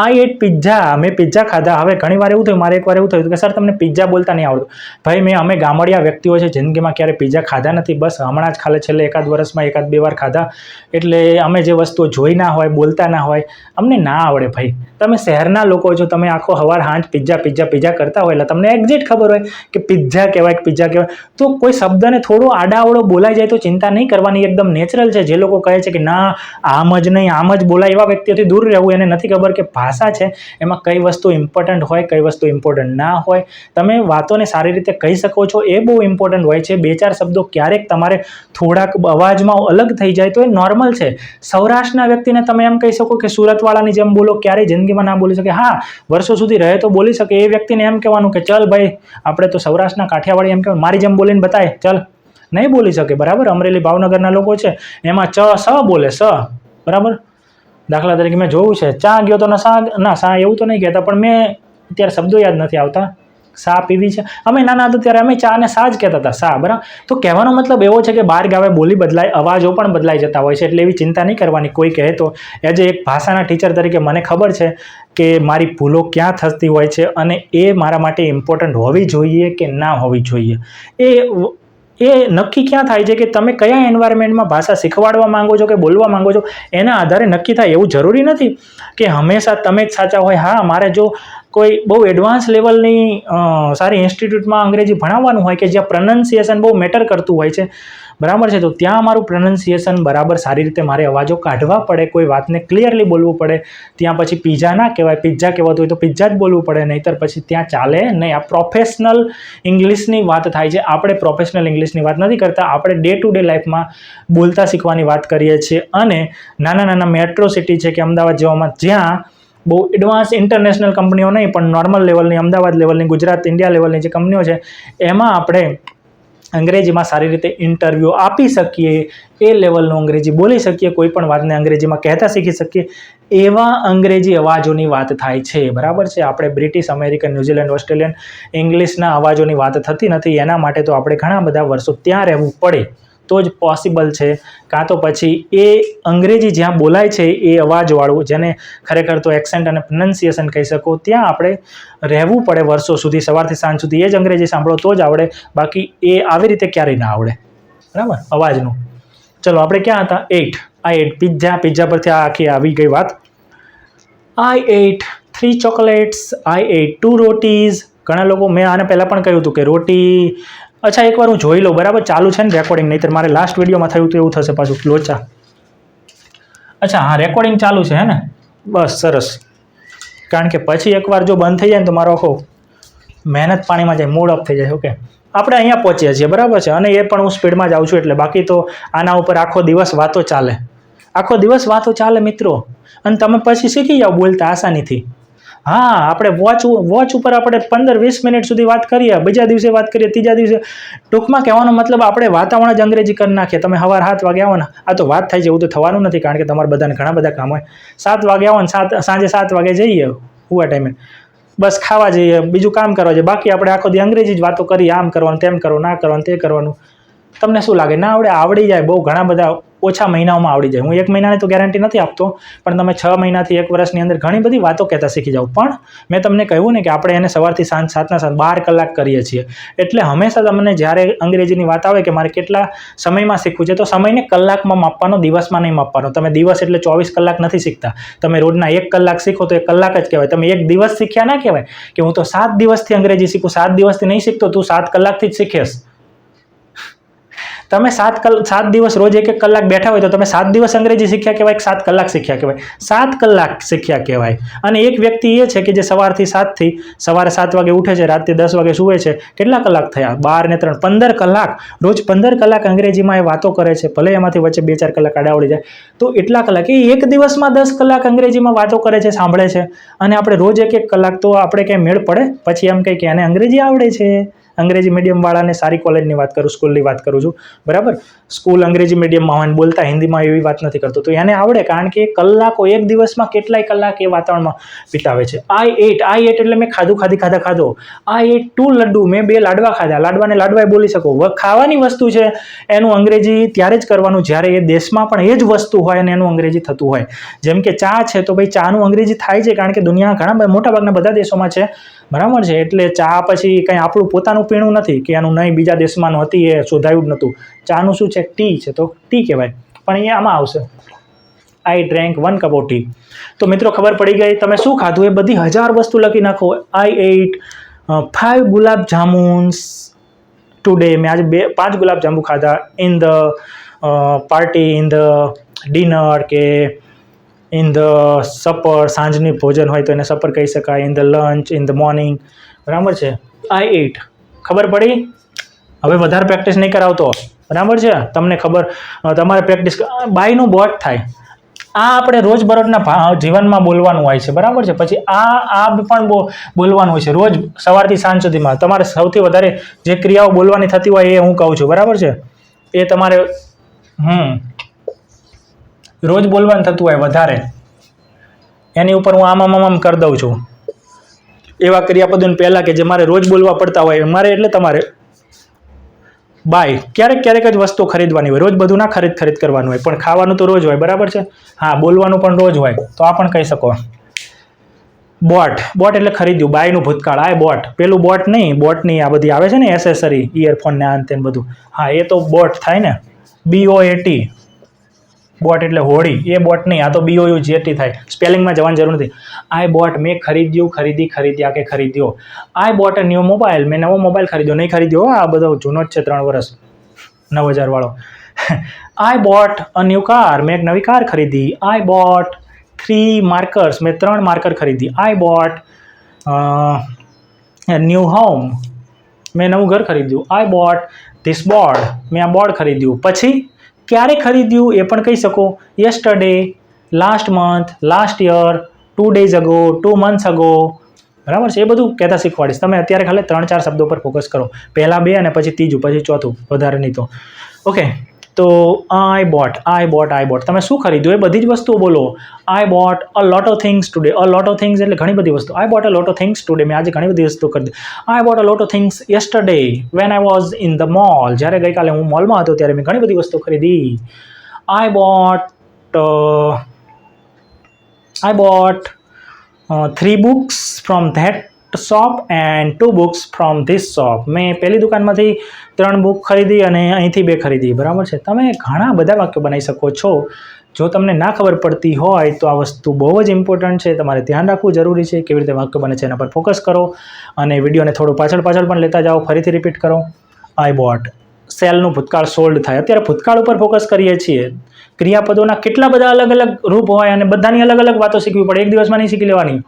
I ate પિઝા, મેં પિઝા ખાધા. હવે ઘણી વાર એવું થયું, મારે એકવાર એવું થયું કે સર તમને પિઝા બોલતા નહીં આવડતું. ભાઈ અમે ગામડિયા વ્યક્તિઓ છે, જિંદગીમાં ક્યારે પિઝા ખાધા નથી. બસ હમણાં જ છેલ્લે 1 વર્ષમાં 1-2 વાર ખાધા. એટલે અમે જે વસ્તુઓ જોઈ ના હોય, બોલતા ના હોય, અમને ના આવડે. ભાઈ તમે શહેરના લોકો છો, તમે આખો હવાર હાંજ પિઝા કરતા હોય એટલે તમને એક્ઝેક્ટ ખબર હોય કે પિઝા કહેવાય કે પિઝા કહેવાય. તો કોઈ શબ્દને થોડો આડાઅવળો બોલાઈ જાય તો ચિંતા નહીં કરવાની, એકદમ નેચરલ છે. જે લોકો કહે છે કે ના આમ જ નહીં, આમ જ બોલાય, એવા વ્યક્તિઓથી દૂર રહેવું. એને નથી ખબર કે ભાષા છે એમાં કઈ વસ્તુ ઇમ્પોર્ટન્ટ હોય, કઈ વસ્તુ ઇમ્પોર્ટન્ટ ના હોય. તમે વાતોને સારી રીતે કહી શકો છો એ બહુ ઇમ્પોર્ટન્ટ હોય છે. 2-4 શબ્દો ક્યારેક તમારે થોડાક અવાજમાં અલગ થઈ જાય તો એ નોર્મલ છે. સૌરાષ્ટ્રના વ્યક્તિને તમે એમ કહી શકો કે સુરતવાળાની જેમ બોલો, ક્યારેય જિંદગીમાં ના બોલી શકે. હા, વર્ષો સુધી રહે તો બોલી શકે. એ વ્યક્તિને એમ કહેવાનું કે ચલ ભાઈ, આપણે તો સૌરાષ્ટ્રના કાઠિયાવાડી એમ કહેવાય, મારી જેમ બોલીને બતાય, ચલ. નહીં બોલી શકે. બરાબર. અમરેલી, ભાવનગરના લોકો છે એમાં સ બોલે, સ. બરાબર. દાખલા તરીકે મેં જોયું છે, ચા ગયો તો સા એવું તો નહીં કહેતા, પણ મેં અત્યારે શબ્દો યાદ નથી આવતા. સા પીવી છે. અમે નાના હતા ત્યારે અમે ચા ને સા જ કહેતા હતા, સા. બરાબર. તો કહેવાનો મતલબ એવો છે કે બહાર ગાવે બોલી બદલાય, અવાજો પણ બદલાઈ જતા હોય છે. એટલે એવી ચિંતા નહીં કરવાની. કોઈ કહે તો એજ એક ભાષાના ટીચર તરીકે મને ખબર છે કે મારી ભૂલો ક્યાં થતી હોય છે અને એ મારા માટે ઇમ્પોર્ટન્ટ હોવી જોઈએ કે ના હોવી જોઈએ. એ નક્કી ક્યાં થાય છે કે તમે કયા એન્વાયરમેન્ટમાં ભાષા શીખવાડવા માંગો છો કે બોલવા માંગો છો એના આધારે નક્કી થાય. એવું જરૂરી નથી કે હંમેશા તમે જ સાચા હોય. હા, મારે જો કોઈ બહુ એડવાન્સ લેવલની સારી ઇન્સ્ટિટ્યૂટમાં અંગ્રેજી ભણાવવાનું હોય કે જ્યાં પ્રનન્સિએશન બહુ મેટર કરતું હોય છે, બરાબર છે, તો ત્યાં મારું પ્રનન્સિએશન બરાબર સારી રીતે મારે અવાજો કાઢવા પડે, કોઈ વાતને ક્લિયરલી બોલવું પડે. ત્યાં પછી પિઝા ના કહેવાય, પિઝા કહેવાતું હોય તો પિઝા જ બોલવું પડે, નહીંતર પછી ત્યાં ચાલે નહીં. આ પ્રોફેશનલ ઇંગ્લિશની વાત થાય છે. આપણે પ્રોફેશનલ ઇંગ્લિશની વાત નથી કરતા, આપણે ડે ટુ ડે લાઈફમાં બોલતા શીખવાની વાત કરીએ છીએ. અને નાના મેટ્રો સિટી છે કે અમદાવાદ જેવામાં, જ્યાં બહુ એડવાન્સ ઇન્ટરનેશનલ કંપનીઓ નહીં પણ નોર્મલ લેવલની, અમદાવાદ લેવલની, ગુજરાત, ઇન્ડિયા લેવલની જે કંપનીઓ છે એમાં આપણે અંગ્રેજીમાં સારી રીતે ઇન્ટરવ્યૂ આપી શકીએ, એ લેવલનું અંગ્રેજી બોલી શકીએ, કોઈ પણ વાતને અંગ્રેજીમાં કહેતા શીખી શકીએ, એવા અંગ્રેજી અવાજોની વાત થાય છે. બરાબર છે. આપણે બ્રિટિશ, અમેરિકન, ન્યૂઝીલેન્ડ, ઓસ્ટ્રેલિયન ઇંગ્લિશના અવાજોની વાત થતી નથી. એના માટે તો આપણે ઘણા બધા વર્ષો ત્યાં રહેવું પડે તો જ પોસિબલ છે. કાં તો પછી એ અંગ્રેજી જ્યાં બોલાય છે એ અવાજવાળું, જેને ખરેખર તો એક્સેન્ટ અને પ્રનન્સિએશન કહી શકો, ત્યાં આપણે રહેવું પડે વર્ષો સુધી, સવારથી સાંજ સુધી એ જ અંગ્રેજી સાંભળો તો જ આવડે. બાકી એ આવી રીતે ક્યારેય ના આવડે. બરાબર. અવાજનું. ચલો, આપણે ક્યાં હતા? 8 I ate પિઝા પરથી આ આખી આવી ગઈ વાત. I ate 3 chocolates. I ate 2 rotis. ઘણા લોકો, મેં આને પહેલાં પણ કહ્યું હતું કે રોટી, અચ્છા એકવાર હું જોઈ લઉં. બરાબર. ચાલુ છે ને રેકોર્ડિંગ? નહીંતર મારે લાસ્ટ વિડીયોમાં થયું તો એવું થશે પાછું લોચા. અચ્છા, હા, રેકોર્ડિંગ ચાલુ છે, હે ને? બસ, સરસ. કારણ કે પછી એકવાર જો બંધ થઈ જાય ને તો મારો આખો મહેનત પાણીમાં જાય, મૂડ ઓફ થઈ જાય. ઓકે, આપણે અહીંયા પહોંચ્યા છીએ. બરાબર છે. અને એ પણ હું સ્પીડમાં જ આવું છું એટલે, બાકી તો આના ઉપર આખો દિવસ વાતો ચાલે. આખો દિવસ વાતો ચાલે મિત્રો, અને તમે પછી શીખી જાઓ બોલતા આસાનીથી. હા, આપણે વોચ ઉપર આપણે 15-20 મિનિટ સુધી વાત કરીએ, બીજા દિવસે વાત કરીએ, ત્રીજા દિવસે. ટૂંકમાં કહેવાનો મતલબ આપણે વાતાવરણ જ અંગ્રેજી કરી નાખીએ. તમે સવાર 7 વાગે આવો ને, આ તો વાત થાય છે એવું તો થવાનું નથી, કારણ કે તમારે બધાને ઘણા બધા કામ હોય. 7 વાગે આવો ને સાંજે 7 વાગે જઈએ હુવા ટાઈમે, બસ ખાવા જઈએ, બીજું કામ કરવા જઈએ. બાકી આપણે આખો દી અંગ્રેજી જ વાતો કરીએ, આમ કરવાનું, તેમ કરવાનું, ના કરવાનું, તે કરવાનું. તમને શું લાગે ના આવડે? આવડી જાય. બહુ ઘણા બધા ઓછા મહિનાઓમાં આવડી જાય. હું 1 મહિનાની તો ગેરંટી નથી આપતો, પણ તમે 6 મહિનાથી 1 વર્ષની અંદર ઘણી બધી વાતો કહેતા શીખી જાઓ. પણ મેં તમને કહ્યું ને કે આપણે એને સવારથી સાંજ 7 12 કલાક કરીએ છીએ. એટલે હંમેશા તમને જ્યારે અંગ્રેજીની વાત આવે કે મારે કેટલા સમયમાં શીખવું છે, તો સમયને કલાકમાં માપવાનો, દિવસમાં નહીં માપવાનો. તમે દિવસ એટલે 24 કલાક નથી શીખતા. તમે રોજના 1 કલાક શીખો તો 1 કલાક જ કહેવાય. તમે 1 દિવસ શીખ્યા ના કહેવાય કે હું તો 7 દિવસથી અંગ્રેજી શીખું. 7 દિવસથી નહીં શીખતો, તું 7 કલાકથી જ શીખેશ. તમે 7 દિવસ રોજ 1 કલાક બેઠા હોય તો તમે 7 દિવસ અંગ્રેજી શીખ્યા કહેવાય કે 7 કલાક શીખ્યા કહેવાય? 7 કલાક શીખ્યા કહેવાય. અને એક વ્યક્તિ એ છે કે જે સવારે 7 વાગે ઉઠે છે, રાત્રે 10 વાગે સૂવે છે. કેટલા કલાક થયા? 12 ને 3 15 કલાક. રોજ 15 કલાક અંગ્રેજીમાં એ વાતો કરે છે. ભલે એમાંથી વચ્ચે 2-4 કલાક આડાવડી જાય, તો એટલા કલાક. એ એક દિવસમાં 10 કલાક અંગ્રેજીમાં વાતો કરે છે, સાંભળે છે. અને આપણે રોજ 1 કલાક, તો આપણે કંઈ મેળ પડે? પછી એમ કહે કે એને અંગ્રેજી આવડે છે. અંગ્રેજી મીડિયમવાળાને સારી કોલેજની વાત કરું, સ્કૂલની વાત કરું છું, બરાબર. સ્કૂલ અંગ્રેજી મીડિયમમાં હોય, બોલતા હિન્દીમાં, એવી વાત નથી કરતો. તો એને આવડે, કારણ કે કલાકો, એક દિવસમાં કેટલાય કલાક એ વાતાવરણમાં વિતાવે છે. I ate એટલે મેં ખાધો. I ate 2 લડ્ડુ, મેં 2 લાડવા ખાધા. લાડવાને લાડવાય બોલી શકો. ખાવાની વસ્તુ છે, એનું અંગ્રેજી ત્યારે જ કરવાનું જ્યારે એ દેશમાં પણ એ જ વસ્તુ હોય અને એનું અંગ્રેજી થતું હોય. જેમ કે ચા છે, તો ભાઈ ચાનું અંગ્રેજી થાય છે, કારણ કે દુનિયા ઘણા મોટાભાગના બધા દેશોમાં છે, બરાબર છે. એટલે ચા પછી કંઈ આપણું પોતાનું પીણું નથી કે એનું નહીં બીજા દેશમાં હતી, એ શોધાયું જ નહોતું. ચાનું શું છે? ટી છે, તો ટી કહેવાય. પણ અહીંયા આમાં આવશે I drank 1 cup of tea. તો મિત્રો ખબર પડી ગઈ. તમે શું ખાધું એ બધી 1000 વસ્તુ લખી નાખો. I ate 5 gulab jamuns today. મેં આજે 5 ગુલાબ જાંબુ ખાધા. In the party, in the dinner, કે ઇન ધ સપર. સાંજની ભોજન હોય તો એને સપર કહી શકાય. In the lunch, in the morning, બરાબર છે. I ate. ખબર પડી? હવે વધારે પ્રેક્ટિસ નહીં કરાવતો, બરાબર છે. તમને ખબર, તમારે પ્રેક્ટિસ બાયનું બોટ થાય. આ આપણે રોજબરોજના જીવનમાં બોલવાનું હોય છે, બરાબર છે. પછી આ પણ બોલવાનું હોય છે રોજ સવારથી સાંજ સુધીમાં. તમારે સૌથી વધારે જે ક્રિયાઓ બોલવાની થતી હોય એ હું કહું છું, બરાબર છે. એ તમારે રોજ બોલવાનું થતું હોય વધારે, એની ઉપર હું આમ કરી દઉં છું. એવા ક્રિયાપદોને પહેલાં કે જે મારે રોજ બોલવા પડતા હોય, મારે એટલે તમારે બાય. ક્યારેક જ વસ્તુ ખરીદવાની હોય, રોજ બધું ના ખરીદ કરવાનું હોય, પણ ખાવાનું તો રોજ હોય, બરાબર છે. હા, બોલવાનું પણ રોજ હોય, તો આ પણ કહી શકો. બોટ એટલે ખરીદ્યું. બાયનું ભૂતકાળ, આય બોટ. પેલું બોટ નહીં, બોટની આ બધી આવે છે ને એસેસરી, ઇયરફોન ને આન તેન બધું. હા, એ તો બોટ થાય ને. BOAT. બોટ એટલે હોળી. એ બોટ નહીં, આ તો BOUGAT થાય. સ્પેલિંગમાં જવાની જરૂર નથી. આઈ બોટ, મેં ખરીદ્યું, ખરીદ્યા કે ખરીદ્યો. આઈ બોટ અ ન્યૂ મોબાઈલ, મેં નવો મોબાઈલ ખરીદ્યો. નહીં ખરીદ્યો, આ બધો જૂનો જ છે, 3 વર્ષ, 9000 વાળો. આઈ બોટ અ ન્યૂ કાર, મેં એક નવી કાર ખરીદી. આઈ બોટ 3 માર્કર્સ, મેં 3 માર્કર ખરીદી. આઈ બોટ ન્યૂ હોમ, મેં નવું ઘર ખરીદ્યું. આઈ બોટ ધીસ બોર્ડ, મેં આ બોર્ડ ખરીદ્યું. પછી ક્યારે ખરીદ્યું એ પણ કહી શકો. Yesterday, last month, last year, 2 days ago, 2 months ago, બરાબર છે. એ બધું કહેતા શીખવાડીશ. તમે અત્યારે ખાલી 3-4 શબ્દો પર ફોકસ કરો. પહેલાં 2 અને પછી ત્રીજું, પછી ચોથું, વધારે નહીં તો. ઓકે, તો આઈ બોટ. તમે શું ખરીદ્યું એ બધી જ વસ્તુઓ બોલો. આઈ bought a lot of things today. A lot of things એટલે ઘણી બધી વસ્તુ. આઈ bought a lot of things today, મેં આજે ઘણી બધી વસ્તુ ખરીદી. આઈ bought a lot of things yesterday van I was in the mall. જ્યારે ગઈકાલે હું મોલમાં હતો ત્યારે મેં ઘણી બધી વસ્તુ ખરીદી. આઈ boat 3 books from that shop and 2 books from this shop. મેં પહેલી દુકાનમાંથી 3 બુક ખરીદી અને અહીંથી 2 ખરીદી, બરાબર છે. તમે ઘણા બધા વાક્યો બનાવી શકો છો. જો તમને ના ખબર પડતી હોય તો આ વસ્તુ બહુ જ ઇમ્પોર્ટન્ટ છે, તમારે ધ્યાન રાખવું જરૂરી છે. કેવી રીતે વાક્યો બને છે એના પર ફોકસ કરો, અને વિડીયોને થોડું પાછળ પણ લેતા જાઓ. ફરીથી રિપીટ કરો. આઈ બોટ. સેલનું ભૂતકાળ સોલ્ડ થાય. અત્યારે ભૂતકાળ ઉપર ફોકસ કરીએ છીએ. ક્રિયાપદોના કેટલા બધા અલગ રૂપ હોય અને બધાની અલગ વાતો શીખવી પડે. એક દિવસમાં નહીં શીખી લેવાની.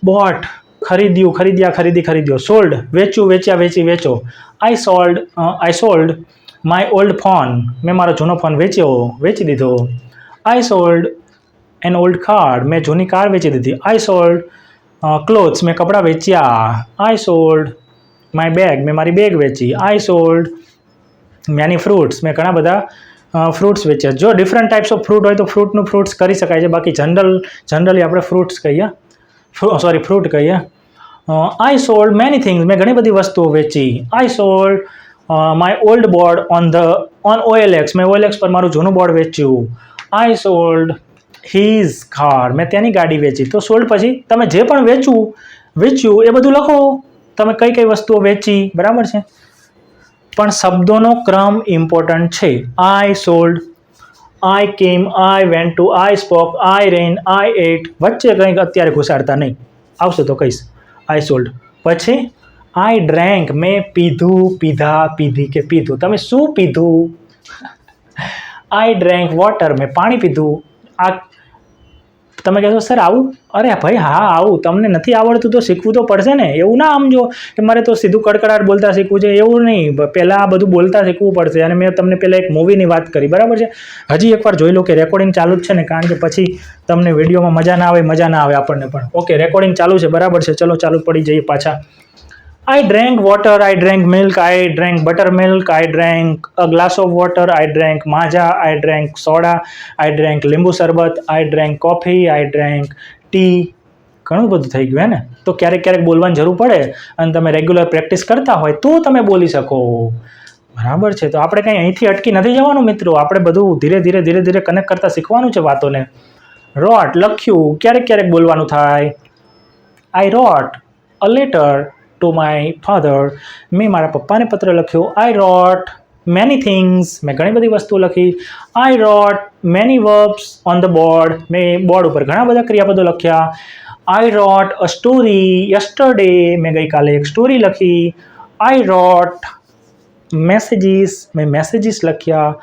બોટ ખરીદ્યું, ખરીદ્યો. સોલ્ડ વેચ્યું, વેચ્યા, વેચો. I sold my old phone, મેં મારો જૂનો ફોન વેચી દીધો. I sold an old car, મેં જૂની કાર વેચી દીધી. આઈ સોલ્ડ ક્લોથ્સ, મેં કપડાં વેચ્યા. આઈ સોલ્ડ માય બેગ, મેં મારી બેગ વેચી. આઈ સોલ્ડ મેની ફ્રૂટ્સ, મેં ઘણા બધા ફ્રૂટ્સ વેચ્યા. જો ડિફરન્ટ ટાઈપ્સ ઓફ ફ્રૂટ હોય તો ફ્રૂટનું ફ્રૂટ્સ કરી શકાય છે, બાકી જનરલી આપણે ફ્રૂટ્સ કહીએ, ફ્રૂટ કહીએ. આઈ સોલ્ડ મેની થિંગ્સ, મેં ઘણી બધી વસ્તુઓ વેચી. I sold my old board on OLX, મેં OLX પર મારું જૂનું બોર્ડ વેચ્યું. આઈ સોલ્ડ હીઝ કાર, મેં તેની ગાડી વેચી. તો સોલ્ડ પછી તમે જે પણ વેચ્યું એ બધું લખો, તમે કઈ કઈ વસ્તુઓ વેચી, બરાબર છે. પણ શબ્દોનો ક્રમ ઇમ્પોર્ટન્ટ છે. આઈ sold, I came, I went to, I spoke, I ran, I ate, વચ્ચે કંઈક અત્યારે ઘુસાડતા નહીં, આવશે તો કહીશ. આઈ સોલ્ડ પછી આઈ ડ્રેન્ક, મેં પીધું, પીધા, પીધી કે પીધું. તમે શું પીધું? આઈ ડ્રેન્ક વોટર, મેં પાણી પીધું. આ તમે કહેશો સર આવું, અરે ભાઈ હા આવું, તમને નથી આવડતું તો શીખવું તો પડશે ને. એવું ના સમજો કે મારે તો સીધું કડકડાટ બોલતા શીખવું છે, એવું નહીં. પહેલાં આ બધું બોલતા શીખવું પડશે. અને મેં તમને પહેલાં એક મૂવીની વાત કરી, બરાબર છે. હજી એકવાર જોઈ લો કે રેકોર્ડિંગ ચાલુ જ છે ને, કારણ કે પછી તમને વિડીયોમાં મજા ના આવે આપણને પણ. ઓકે, રેકોર્ડિંગ ચાલુ છે, બરાબર છે. ચલો ચાલુ પડી જઈએ પાછા. I drank water, I drank milk, I drank buttermilk, I drank a glass of water, I drank maaja, I drank soda, I drank લીંબુ શરબત, I drank coffee, I drank tea. ઘણું બધું થઈ ગયું હે ને. તો ક્યારેક બોલવાની જરૂર પડે અને તમે રેગ્યુલર પ્રેક્ટિસ કરતા હોય તો તમે બોલી શકો, બરાબર છે. તો આપણે કંઈ અહીંથી અટકી નથી જવાનું મિત્રો, આપણે બધું ધીરે ધીરે કનેક્ટ કરતા શીખવાનું છે વાતોને. રોટ, લખ્યું, ક્યારેક બોલવાનું થાય. I wrote a letter to my father, મેં મારા પપ્પાને પત્ર લખ્યો. આઈ રોટ મેની થિંગ્સ, મેં ઘણી બધી વસ્તુઓ લખી. I wrote many verbs on the board, મેં બોર્ડ ઉપર ઘણા બધા ક્રિયાપદો લખ્યા. આઈ રોટ અ સ્ટોરી યસ્ટરડે, મેં ગઈકાલે એક સ્ટોરી લખી. આઈ રોટ મેસેજીસ, મેં મેસેજીસ લખ્યા.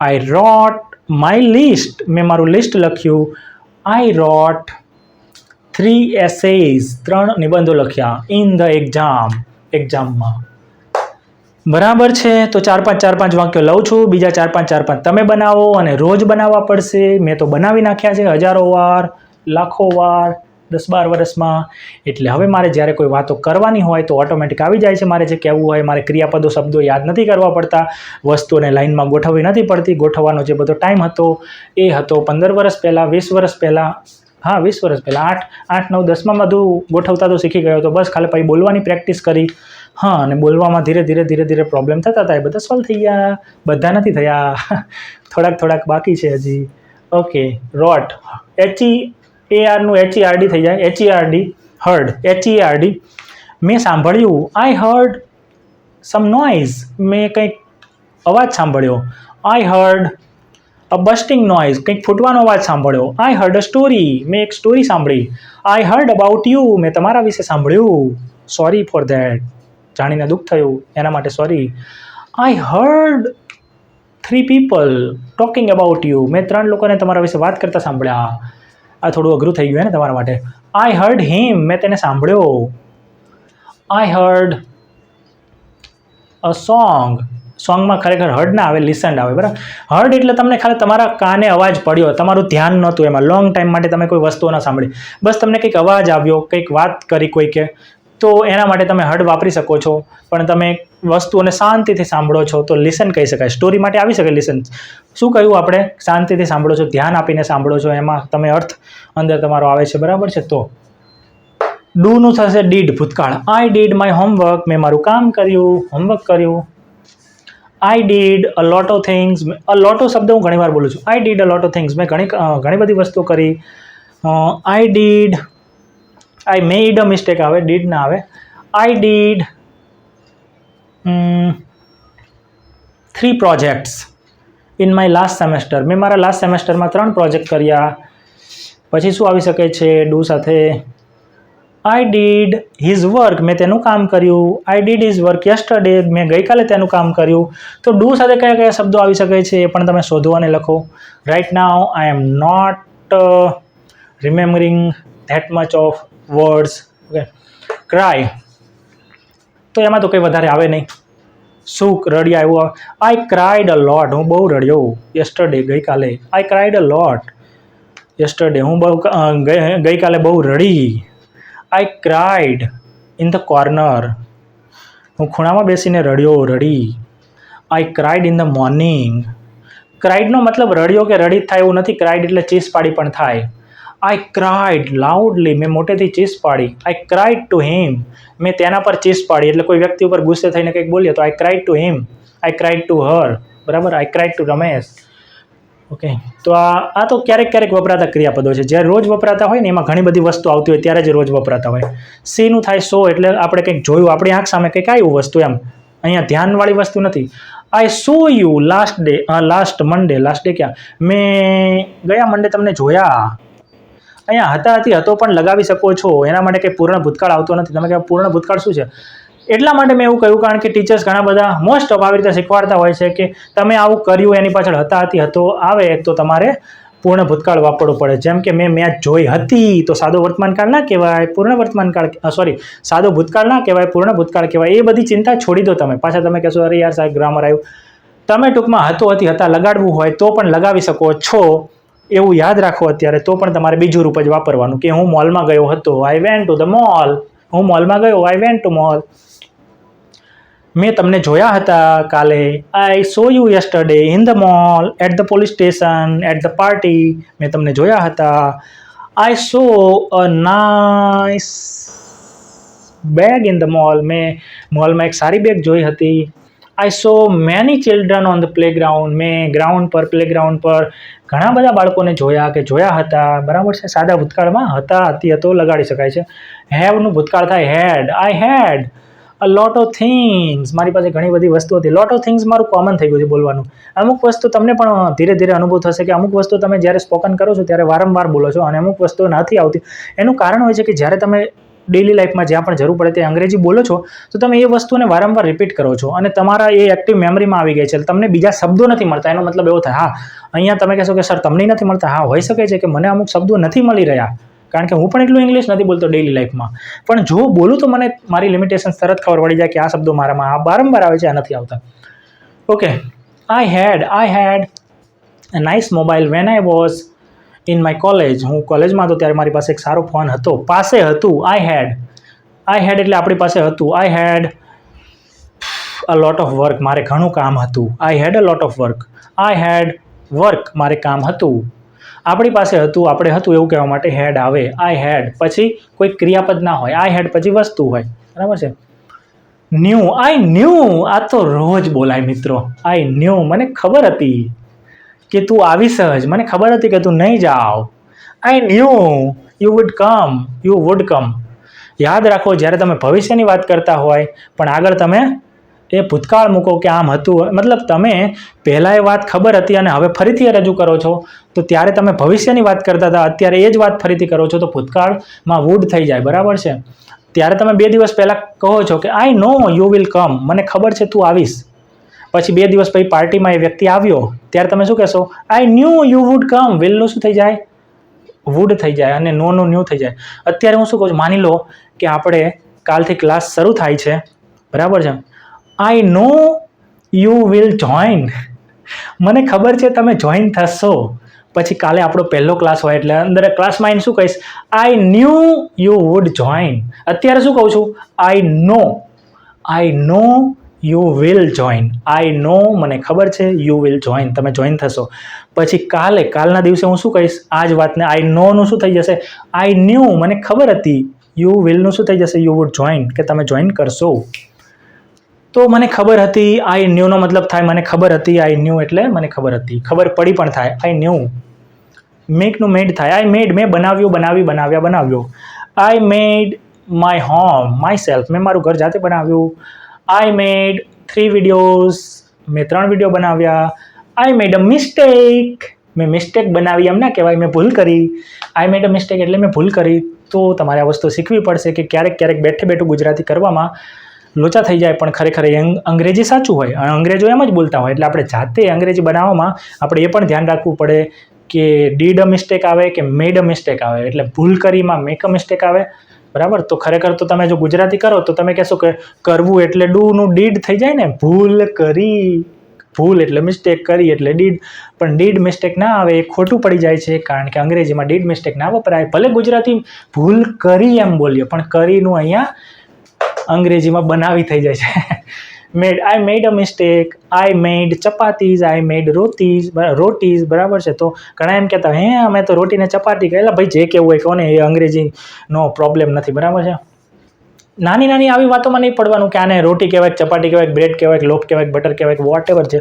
આઈ રોટ માય લિસ્ટ, મેં મારું લિસ્ટ લખ્યું. આઈ રોટ 3 essays, 3 નિબંધો લખ્યા. ઇન ધ એક્ઝામમાં, બરાબર છે. તો 4-5 વાક્યો લઉં છું, બીજા 4-5 તમે બનાવો અને રોજ બનાવવા પડશે. મેં તો બનાવી નાખ્યા છે હજારો વાર, લાખો વાર, 10-12 વર્ષમાં. એટલે હવે મારે જ્યારે કોઈ વાતો કરવાની હોય તો ઓટોમેટિક આવી જાય છે. મારે જે કહેવું હોય, મારે ક્રિયાપદો શબ્દો યાદ નથી કરવા પડતા, વસ્તુઓને લાઇનમાં ગોઠવવી નથી પડતી. ગોઠવવાનો જે બધો ટાઈમ હતો એ હતો 15 વર્ષ પહેલાં, 20 વર્ષ પહેલાં. હા, 20 વર્ષ પહેલાં. 8, 9, 10માં બધું ગોઠવતા તો શીખી ગયો હતો. બસ ખાલી પછી બોલવાની પ્રેક્ટિસ કરી. હા, અને બોલવામાં ધીરે પ્રોબ્લેમ થતા હતા, એ બધા સોલ્વ થઈ ગયા. બધા નથી થયા, થોડાક બાકી છે હજી. ઓકે, રોટ, HEAR નું HERD થઈ જાય. HERD, heard, HERD. મેં સાંભળ્યું. આઈ હર્ડ સમ નોઇઝ, મેં કંઈક અવાજ સાંભળ્યો. I heard a bursting noise, કંઈક ફૂટવાનો અવાજ સાંભળ્યો. આઈ હર્ડ અ સ્ટોરી, મેં એક સ્ટોરી સાંભળી. આઈ હર્ડ અબાઉટ યુ, મેં તમારા વિશે સાંભળ્યું. સોરી ફોર ધેટ, જાણીને દુઃખ થયું, એના માટે sorry. I heard 3 people talking about you, મેં 3 લોકોને તમારા વિશે વાત કરતા સાંભળ્યા. આ થોડું અઘરું થઈ ગયું હે ને તમારા માટે. આઈ હર્ડ હિમ, મેં તેને સાંભળ્યો. આઈ હર્ડ અ સોંગમાં ખરેખર હર્ડ ના આવે, લિસન્ડ આવે, બરાબર. હર્ડ એટલે તમને ખાલી તમારા કાને અવાજ પડ્યો, તમારું ધ્યાન નહોતું એમાં, લોંગ ટાઈમ માટે તમે કોઈ વસ્તુઓ ના સાંભળી, બસ તમને કંઈક અવાજ આવ્યો, કંઈક વાત કરી કોઈકે, તો એના માટે તમે હર્ડ વાપરી શકો છો. પણ તમે વસ્તુઓને શાંતિથી સાંભળો છો તો લિસન કહી શકાય. સ્ટોરી માટે આવી શકે લિસન. શું કહ્યું આપણે? શાંતિથી સાંભળો છો, ધ્યાન આપીને સાંભળો છો, એમાં તમે અર્થ અંદર તમારો આવે છે, બરાબર છે. તો ડુનું થશે ડીડ, ભૂતકાળ. આઈ ડીડ માય હોમવર્ક, મેં મારું કામ કર્યું, હોમવર્ક કર્યું. I did a lot of things, a lot of શબ્દ હું ઘણી વાર બોલું છું. I did a lot of things, મેં ઘણી બધી વસ્તુઓ કરી. આઈ મેડ અ મિસ્ટેક આવે, ડીડ ના આવે. I did 3 projects in my last semester, મેં મારા લાસ્ટ સેમેસ્ટરમાં 3 પ્રોજેક્ટ કર્યા. પછી શું આવી શકે છે ડુ સાથે? આઈ ડીડ હિઝ વર્ક, મેં તેનું કામ કર્યું. I did his work yesterday, મેં ગઈકાલે તેનું કામ કર્યું. તો ડુ સાથે કયા શબ્દો આવી શકે છે એ પણ તમે શોધો અને લખો. Right now I am not remembering that much of words. Okay, cry, તો એમાં તો કંઈ વધારે આવે નહીં. શું રડ્યા એવું? આઈ ક્રાઇડ અ લોટ, હું બહુ રડ્યો. યસ્ટરડે, ગઈકાલે. આઈ ક્રાઇડ અ લોટ યસ્ટરડે, હું ગઈકાલે બહુ રડી. આઈ ક્રાઇડ ઇન ધ કોર્નર, હું ખૂણામાં બેસીને રડી. આઈ ક્રાઇડ ઇન ધ મોર્નિંગ. ક્રાઇડનો મતલબ રડ્યો કે રડી થાય એવું નથી. ક્રાઇડ એટલે ચીસ પાડી પણ થાય. આઈ ક્રાઇડ લાઉડલી, મેં મોટેથી ચીસ પાડી. આઈ ક્રાઇડ ટુ હિમ, મેં તેના પર ચીસ પાડી. એટલે કોઈ વ્યક્તિ ઉપર ગુસ્સે થઈને કંઈક બોલીએ તો I cried to him, I cried to her, બરાબર. I cried to Ramesh. Okay, તો આ તો ક્યારેક ક્યારેક વપરાતા ક્રિયાપદો છે. જ્યારે રોજ વપરાતા હોય ને એમાં ઘણી બધી વસ્તુ આવતી હોય ત્યારે જ રોજ વપરાતા હોય. સીનું થાય સો, એટલે આપણે કંઈક જોયું, આપણી આંખ સામે કંઈક આવ્યું વસ્તુ, એમ. અહીંયા ધ્યાનવાળી વસ્તુ નથી. I saw you last Monday. Last day ક્યાં? મેં ગયા મંડે તમને જોયા. અહીંયા હતો પણ લગાવી શકો છો. એના માટે કંઈ પૂર્ણ ભૂતકાળ આવતો નથી. તમે કહો પૂર્ણ ભૂતકાળ શું છે? એટલા માટે મેં એવું કહ્યું કારણ કે ટીચર્સ ઘણા બધા મોસ્ટ ઓફ આવી રીતે શીખવાડતા હોય છે કે તમે આવું કર્યું એની પાછળ હતો આવે તો તમારે પૂર્ણ ભૂતકાળ વાપરવું પડે. જેમ કે મેં મેચ જોઈ હતી, તો સાદો વર્તમાનકાળ ના કહેવાય, પૂર્ણ વર્તમાનકાળ, સાદો ભૂતકાળ ના કહેવાય, પૂર્ણ ભૂતકાળ કહેવાય. એ બધી ચિંતા છોડી દો તમે. પાછા તમે કહેશો અરે યાર સાહેબ ગ્રામર આવ્યું. તમે ટૂંકમાં હતા લગાડવું હોય તો પણ લગાવી શકો છો. એવું યાદ રાખો અત્યારે. તો પણ તમારે બીજું રૂપ જ વાપરવાનું કે હું મોલમાં ગયો હતો. I went to the mall. હું મોલમાં ગયો. I went to mall. મેં તમને જોયા હતા કાલે. I saw you yesterday in the mall, at the police station, at the party. મેં તમને જોયા હતા. I saw a nice bag in the mall. મેં મોલમાં એક સારી બેગ જોઈ હતી. I saw many children on the playground. મેં પ્લેગ્રાઉન્ડ પર ઘણા બધા બાળકોને જોયા હતા, બરાબર છે. સાદા ભૂતકાળમાં હતો લગાડી શકાય છે. હેવનું ભૂતકાળ થાય હેડ. આઈ had a lot of things. મારી પાસે ઘણી બધી વસ્તુ હતી. લોટ ઓફ થિંગ્સ મારું કોમન થઈ ગયું છે બોલવાનું. અમુક વસ્તુ તમને પણ ધીરે ધીરે અનુભવ થશે કે અમુક વસ્તુ તમે જ્યારે સ્પોકન કરો છો ત્યારે વારંવાર બોલો છો અને અમુક વસ્તુઓ નથી આવતી. એનું કારણ હોય છે કે જ્યારે તમે ડેઇલી લાઈફમાં જ્યાં પણ જરૂર પડે તે અંગ્રેજી બોલો છો તો તમે એ વસ્તુને વારંવાર રિપીટ કરો છો અને તમારા એ એક્ટિવ મેમરીમાં આવી ગઈ છે. તમને બીજા શબ્દો નથી મળતા. એનો મતલબ એવો થાય. અહીંયા તમે કહેશો કે સર તમને નથી મળતા. હોઈ શકે છે કે મને અમુક શબ્દો નથી મળી રહ્યા, કારણ કે હું પણ એટલું ઇંગ્લિશ નથી બોલતો ડેઇલી લાઈફમાં. પણ જો બોલું તો મને મારી લિમિટેશન્સ તરત ખબર પડી જાય કે આ શબ્દો મારામાં વારંવાર આવે છે, આ નથી આવતા. Okay, I had a nice mobile when I was in my college. હું કોલેજમાં હતો ત્યારે મારી પાસે એક સારો ફોન હતો. પાસે હતું. આઈ હેડ એટલે આપણી પાસે હતું. I had a lot of work. મારે ઘણું કામ હતું. I had a lot of work. I had work. મારે કામ હતું. આપણી પાસે હતું, આપણે હતું એવું કહેવા માટે હેડ આવે. આઈ હેડ પછી કોઈ ક્રિયાપદ ના હોય. આઈ હેડ પછી વસ્તુ હોય, બરાબર છે. ન્યૂ. I knew. આ તો રોજ બોલાય મિત્રો. I knew. મને ખબર હતી કે તું આવીશ જ. મને ખબર હતી કે તું નહીં જાવ. આઈ ન્યૂ યુ વુડ કમ. યાદ રાખો, જ્યારે તમે ભવિષ્યની વાત કરતા હોય પણ આગળ તમે એ ભૂતકાળ મૂકો કે આમ હતું, મતલબ તમે પહેલાં એ વાત ખબર હતી અને હવે ફરીથી રજૂ કરો છો, તો ત્યારે તમે ભવિષ્યની વાત કરતા હતા, અત્યારે એ જ વાત ફરીથી કરો છો તો ભૂતકાળમાં વુડ થઈ જાય, બરાબર છે. ત્યારે તમે 2 દિવસ પહેલાં કહો છો કે આઈ નો યુ વિલ કમ. મને ખબર છે તું આવીશ. પછી 2 દિવસ પછી પાર્ટીમાં એ વ્યક્તિ આવ્યો ત્યારે તમે શું કહેશો? આઈ ન્યૂ યુ વુડ કમ. વિલનું શું થઈ જાય? વુડ થઈ જાય અને નોનું ન્યૂ થઈ જાય. અત્યારે હું શું કહું છું, માની લો કે આપણે કાલથી ક્લાસ શરૂ થાય છે, બરાબર છે. આઈ નો યુ વિલ જોઈન. મને ખબર છે તમે જોઈન થશો. પછી કાલે આપણો પહેલો ક્લાસ હોય એટલે અંદર ક્લાસમાં આવીને શું કહીશ? I knew you would join. અત્યારે શું કહું છું? આઈ નો યુ વિલ જોઈન. આઈ નો મને ખબર છે, યુ વિલ જોઈન તમે જોઈન થશો. પછી કાલના દિવસે હું શું કહીશ? આ જ વાતને આઈ નોનું શું થઈ જશે? આઈ ન્યૂ મને ખબર હતી. યુ વિલનું શું થઈ જશે? યુ વુડ જોઈન કે તમે જોઈન કરશો. તો મને ખબર હતી. આઈ ન્યૂનો મતલબ થાય મને ખબર હતી. આઈ ન્યૂ એટલે મને ખબર હતી. ખબર પડી પણ થાય. I knew. મેકનું મેડ થાય. આઈ મેડ મેં બનાવ્યો. આઈ મેડ માય હોમ માય સેલ્ફ. મેં મારું ઘર જાતે બનાવ્યું. આઈ મેડ 3 વિડીયોઝ. મેં 3 વિડીયો બનાવ્યા. આઈ મેડ અ મિસ્ટેક. મેં મિસ્ટેક બનાવી એમ ના કહેવાય, મેં ભૂલ કરી. આઈ મેડ અ મિસ્ટેક એટલે મેં ભૂલ કરી. તો તમારે આ વસ્તુ શીખવી પડશે કે ક્યારેક બેઠું ગુજરાતી કરવામાં લોચા થઈ જાય, પણ ખરેખર અંગ્રેજી સાચું હોય. અંગ્રેજો એમ જ બોલતા હોય એટલે આપણે જાતે અંગ્રેજી બનાવવામાં આપણે એ પણ ધ્યાન રાખવું પડે કે ડીડ અ મિસ્ટેક આવે કે મેડ અ મિસ્ટેક આવે. એટલે ભૂલ કરીમાં મેક અ મિસ્ટેક આવે, બરાબર. તો ખરેખર તો તમે જો ગુજરાતી કરો તો તમે કહેશો કે કરવું એટલે ડૂનું ડીડ થઈ જાય ને, ભૂલ કરી, ભૂલ એટલે મિસ્ટેક, કરી એટલે ડીડ, પણ ડીડ મિસ્ટેક ના આવે, એ ખોટું પડી જાય છે, કારણ કે અંગ્રેજીમાં ડીડ મિસ્ટેક ના વપરાય. ભલે ગુજરાતી ભૂલ કરી એમ બોલીએ, પણ કરીનું અહીંયા અંગ્રેજીમાં બનાવી થઈ જાય છે. મેડ, આઈ મેડ અ મિસ્ટેક, આઈ મેડ ચપાતીઝ, આઈ મેડ રોટીઝ, બરાબર છે. તો ઘણા એમ કહેતા હે અમે તો રોટીને ચપાતી કહેલા, ભાઈ જે કેવું હોય કોને, એ અંગ્રેજીનો પ્રોબ્લેમ નથી, બરાબર છે. નાની નાની આવી વાતોમાં નહીં પડવાનું કે આને રોટી કહેવાય, ચપાટી કહેવાય, બ્રેડ કહેવાય, લોફ કહેવાય, બટર કહેવાય, વોટ એવર છે.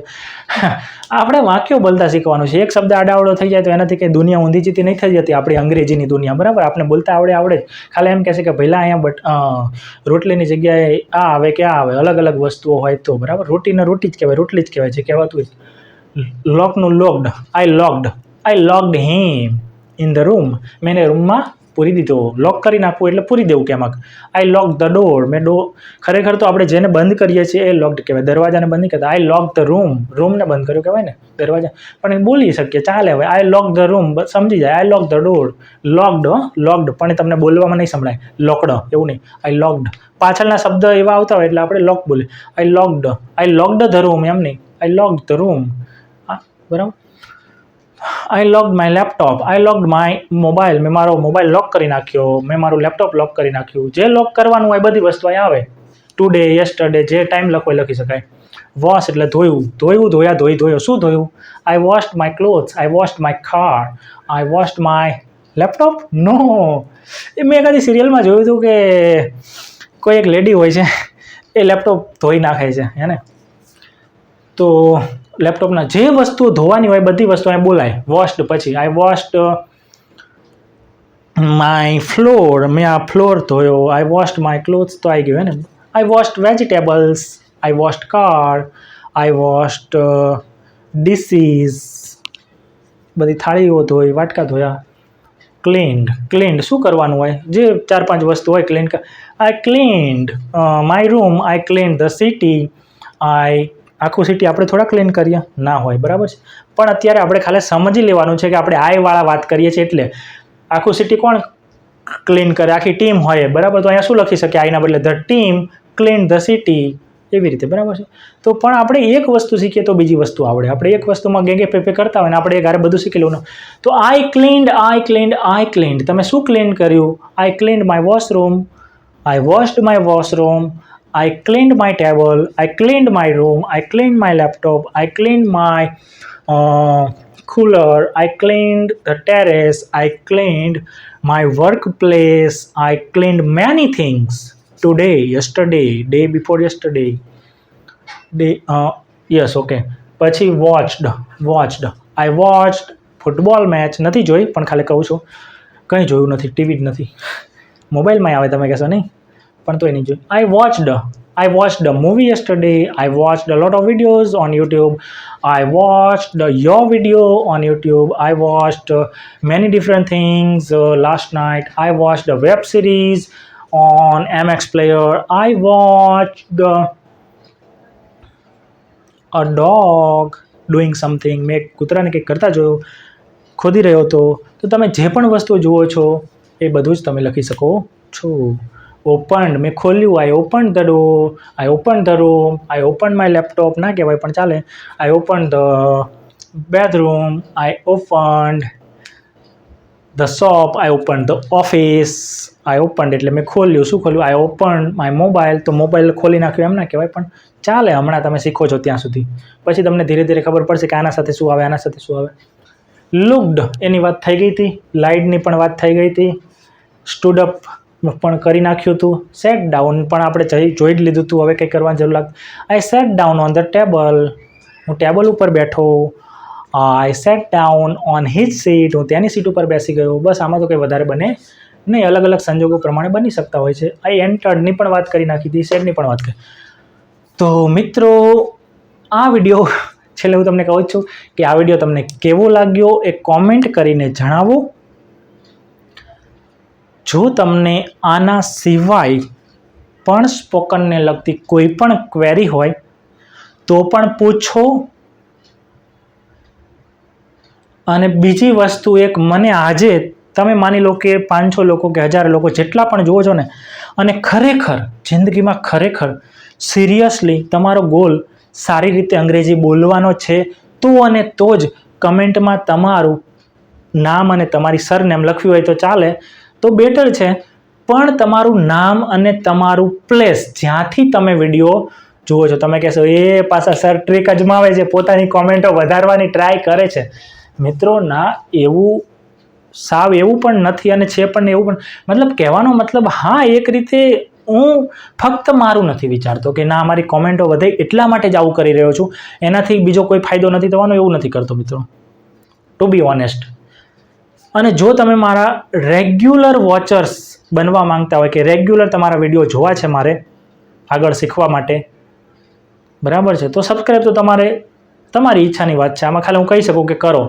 આપણે વાક્યો બોલતા શીખવાનું છે. એક શબ્દ આડાવડો થઈ જાય તો એનાથી કંઈ દુનિયા ઊંધી ચીતી નહીં થઈ જતી આપણી અંગ્રેજીની દુનિયા, બરાબર. આપણે બોલતા આવડે જ. ખાલી એમ કહેશે કે પહેલાં અહીંયા રોટલીની જગ્યાએ આ આવે કે આ આવે, અલગ અલગ વસ્તુઓ હોય તો, બરાબર. રોટીને રોટી જ કહેવાય, રોટલી જ કહેવાય છે, કહેવાતું હોય. લોકનું locked, I locked him in the room, મેં રૂમમાં પૂરી દીધો. લોક કરી નાખવું એટલે પૂરી દેવું કેમાં. આઈ લોક ધ ડોર, મેં ખરેખર તો આપણે જેને બંધ કરીએ છીએ એ લોકડ કહેવાય. દરવાજાને બંધ નહીં કરતા. આઈ લોક ધ રૂમ, રૂમને બંધ કર્યો કહેવાય ને, દરવાજા. પણ એ બોલી શકીએ, ચાલે. હવે આઈ લોક ધ રૂમ સમજી જાય. આઈ લોક ધ ડોર, લોકડ, પણ એ તમને બોલવામાં નહીં સંભળાય, લોકડ એવું નહીં. આઈ લોકડ, પાછળના શબ્દ એવા આવતા હોય એટલે આપણે લોક બોલીએ. આઈ લોકડ ધ રૂમ, એમ નહીં, આઈ લોકડ ધ રૂમ, બરાબર. I locked my laptop, I locked my mobile, મેં મારો મોબાઈલ લોક કરી નાખ્યો, મેં મારું લેપટોપ લોક કરી નાખ્યું. જે લોક કરવાનું હોય બધી વસ્તુ અહીં આવે. ટુડે, યસ્ટરડે, જે ટાઈમ લખો એ લખી શકાય. વોશ એટલે ધોયું, ધોયા, ધોયો. શું ધોયું? I washed my clothes, I washed my car, I washed my laptop. No, એ મેં કદી સિરિયલમાં જોયું હતું કે કોઈ એક લેડી હોય છે એ લેપટોપ ધોઈ નાખે છે, હે ને. તો લેપટોપના જે વસ્તુઓ ધોવાની હોય બધી વસ્તુ અહીં બોલાય. વોશ્ડ પછી આઈ વોશ્ડ માય ફ્લોર, મેં આ ફ્લોર ધોયો. આઈ વોશ્ડ માય ક્લોથ્સ તો આવી ગયું, હે ને. I washed vegetables, I washed કાર, આઈ વોશ્ડ ડીસીસ, બધી થાળીઓ ધોઈ, વાટકા ધોયા. ક્લીન્ડ શું કરવાનું હોય? જે 4-5 વસ્તુ હોય clean. I cleaned my room, I cleaned the city. આખું સિટી આપણે થોડા ક્લીન કરીએ, ના હોય, બરાબર છે. પણ અત્યારે આપણે ખાલી સમજી લેવાનું છે કે આપણે આઈવાળા વાત કરીએ છીએ, એટલે આખું સિટી કોણ ક્લીન કરે? આખી ટીમ હોય, બરાબર. તો અહીંયા શું લખી શકીએ આઈના બદલે? The team clean the city, એવી રીતે, બરાબર છે. તો પણ આપણે એક વસ્તુ શીખીએ તો બીજી વસ્તુ આવડે. આપણે એક વસ્તુમાં ગેંગે પેપે કરતા હોય ને આપણે એક હારે બધું શીખી લેવાનું. તો આઈ ક્લીન્ડ, તમે શું ક્લીન કર્યું? I cleaned my washroom, I washed my washroom, I cleaned my table, I cleaned my room, I cleaned my laptop, I cleaned my cooler, I cleaned the terrace, I cleaned my workplace, I cleaned many things today, yesterday, day before yesterday. Yes, okay. પછી watched. I watched football match. નથી જોઈ, પણ ખાલી કહું છું, કંઈ જોયું નથી, ટીવી જ નથી. મોબાઈલમાં આવે, તમે કહેશો નહીં, પણ તો એ નહીં જોયું. I watched a movie yesterday. I watched a lot of videos on YouTube. I watched your video on YouTube. I watched many different things last night. I watched a web series on MX Player. I watched a dog doing something. મેં કૂતરાને કંઈક કરતા જોયો, ખોદી રહ્યો હતો. તો તમે જે પણ વસ્તુ જુઓ છો એ બધું જ તમે લખી શકો છો. ઓપન્ડ, મેં ખોલ્યું. I opened the door, I opened the room, I opened my laptop, ના કહેવાય પણ ચાલે. I opened the bedroom, I opened the shop, I opened the office. I opened એટલે મેં ખોલ્યું. શું ખોલ્યું? આઈ ઓપન્ડ માય મોબાઈલ, તો મોબાઈલ ખોલી નાખ્યું એમ ના કહેવાય, પણ ચાલે. હમણાં તમે શીખો છો ત્યાં સુધી, પછી તમને ધીરે ધીરે ખબર પડશે કે આના સાથે શું આવે, આના સાથે શું આવે. લુકડ, એની વાત થઈ ગઈ હતી. લાઇડની પણ વાત થઈ ગઈ હતી. સ્ટૂડ અપ પણ કરી નાખ્યું હતું. સેટ ડાઉન પણ આપણે જોઈ જ લીધું હતું, હવે કંઈ કરવાની જરૂર લાગતી. I sat down on the table, હું ટેબલ ઉપર બેઠો. I sat down on his seat, હું તેની સીટ ઉપર બેસી ગયો. બસ, આમાં તો કંઈ વધારે બને નહીં, અલગ અલગ સંજોગો પ્રમાણે બની શકતા હોય છે. આઈ એન્ટર્ડની પણ વાત કરી નાખી હતી, સેટની પણ વાત કરી. તો મિત્રો, આ વિડીયો છેલ્લે હું તમને કહું છું કે આ વિડીયો તમને કેવો લાગ્યો એ કોમેન્ટ કરીને જણાવો. જો તમને આના સિવાય પણ સ્પોકનને લગતી કોઈ પણ ક્વેરી હોય તો પણ પૂછો. અને બીજી વસ્તુ એક, મને આજે તમે માની લો કે 500 લોકો કે 1000 લોકો જેટલા પણ જુઓ છો ને, અને ખરેખર જિંદગીમાં ખરેખર સિરિયસલી તમારો ગોલ સારી રીતે અંગ્રેજી બોલવાનો છે, તો અને તો જ કમેન્ટમાં તમારું નામ અને તમારી સરનેમ લખ્યું હોય તો ચાલે, તો બેટર છે. પણ તમારું નામ અને તમારું પ્લેસ જ્યાંથી તમે વિડીયો જુઓ છો. તમે કહેશો એ પાછા સર ટ્રીક અજમાવે છે, પોતાની કોમેન્ટો વધારવાની ટ્રાય કરે છે. મિત્રો ના, એવું સાવ એવું પણ નથી અને છે પણ એવું પણ, મતલબ કહેવાનો મતલબ હા, એક રીતે હું ફક્ત મારું નથી વિચારતો કે ના મારી કોમેન્ટો વધે એટલા માટે જ આવું કરી રહ્યો છું, એનાથી બીજો કોઈ ફાયદો નથી થવાનો, એવું નથી કરતો મિત્રો, ટુ બી ઓનેસ્ટ. અને જો તમે મારા રેગ્યુલર વોચર્સ બનવા માંગતા હોય કે રેગ્યુલર તમારા વિડીયો જોવા છે મારે આગળ શીખવા માટે, બરાબર છે, તો સબસ્ક્રાઈબ તો તમારી ઈચ્છાની વાત છે, આમાં ખાલી હું કહી શકું કે કરો.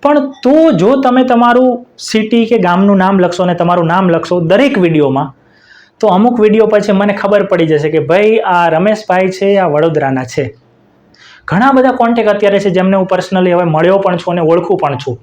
પણ તો જો તમે તમારું સિટી કે ગામનું નામ લખશો અને તમારું નામ લખશો દરેક વિડીયોમાં, તો અમુક વિડીયો પછી મને ખબર પડી જશે કે ભાઈ આ રમેશભાઈ છે, આ વડોદરાના છે. ઘણા બધા કોન્ટેક્ટ અત્યારે છે જેમને હું પર્સનલી હવે મળ્યો પણ છું અને ઓળખું પણ છું,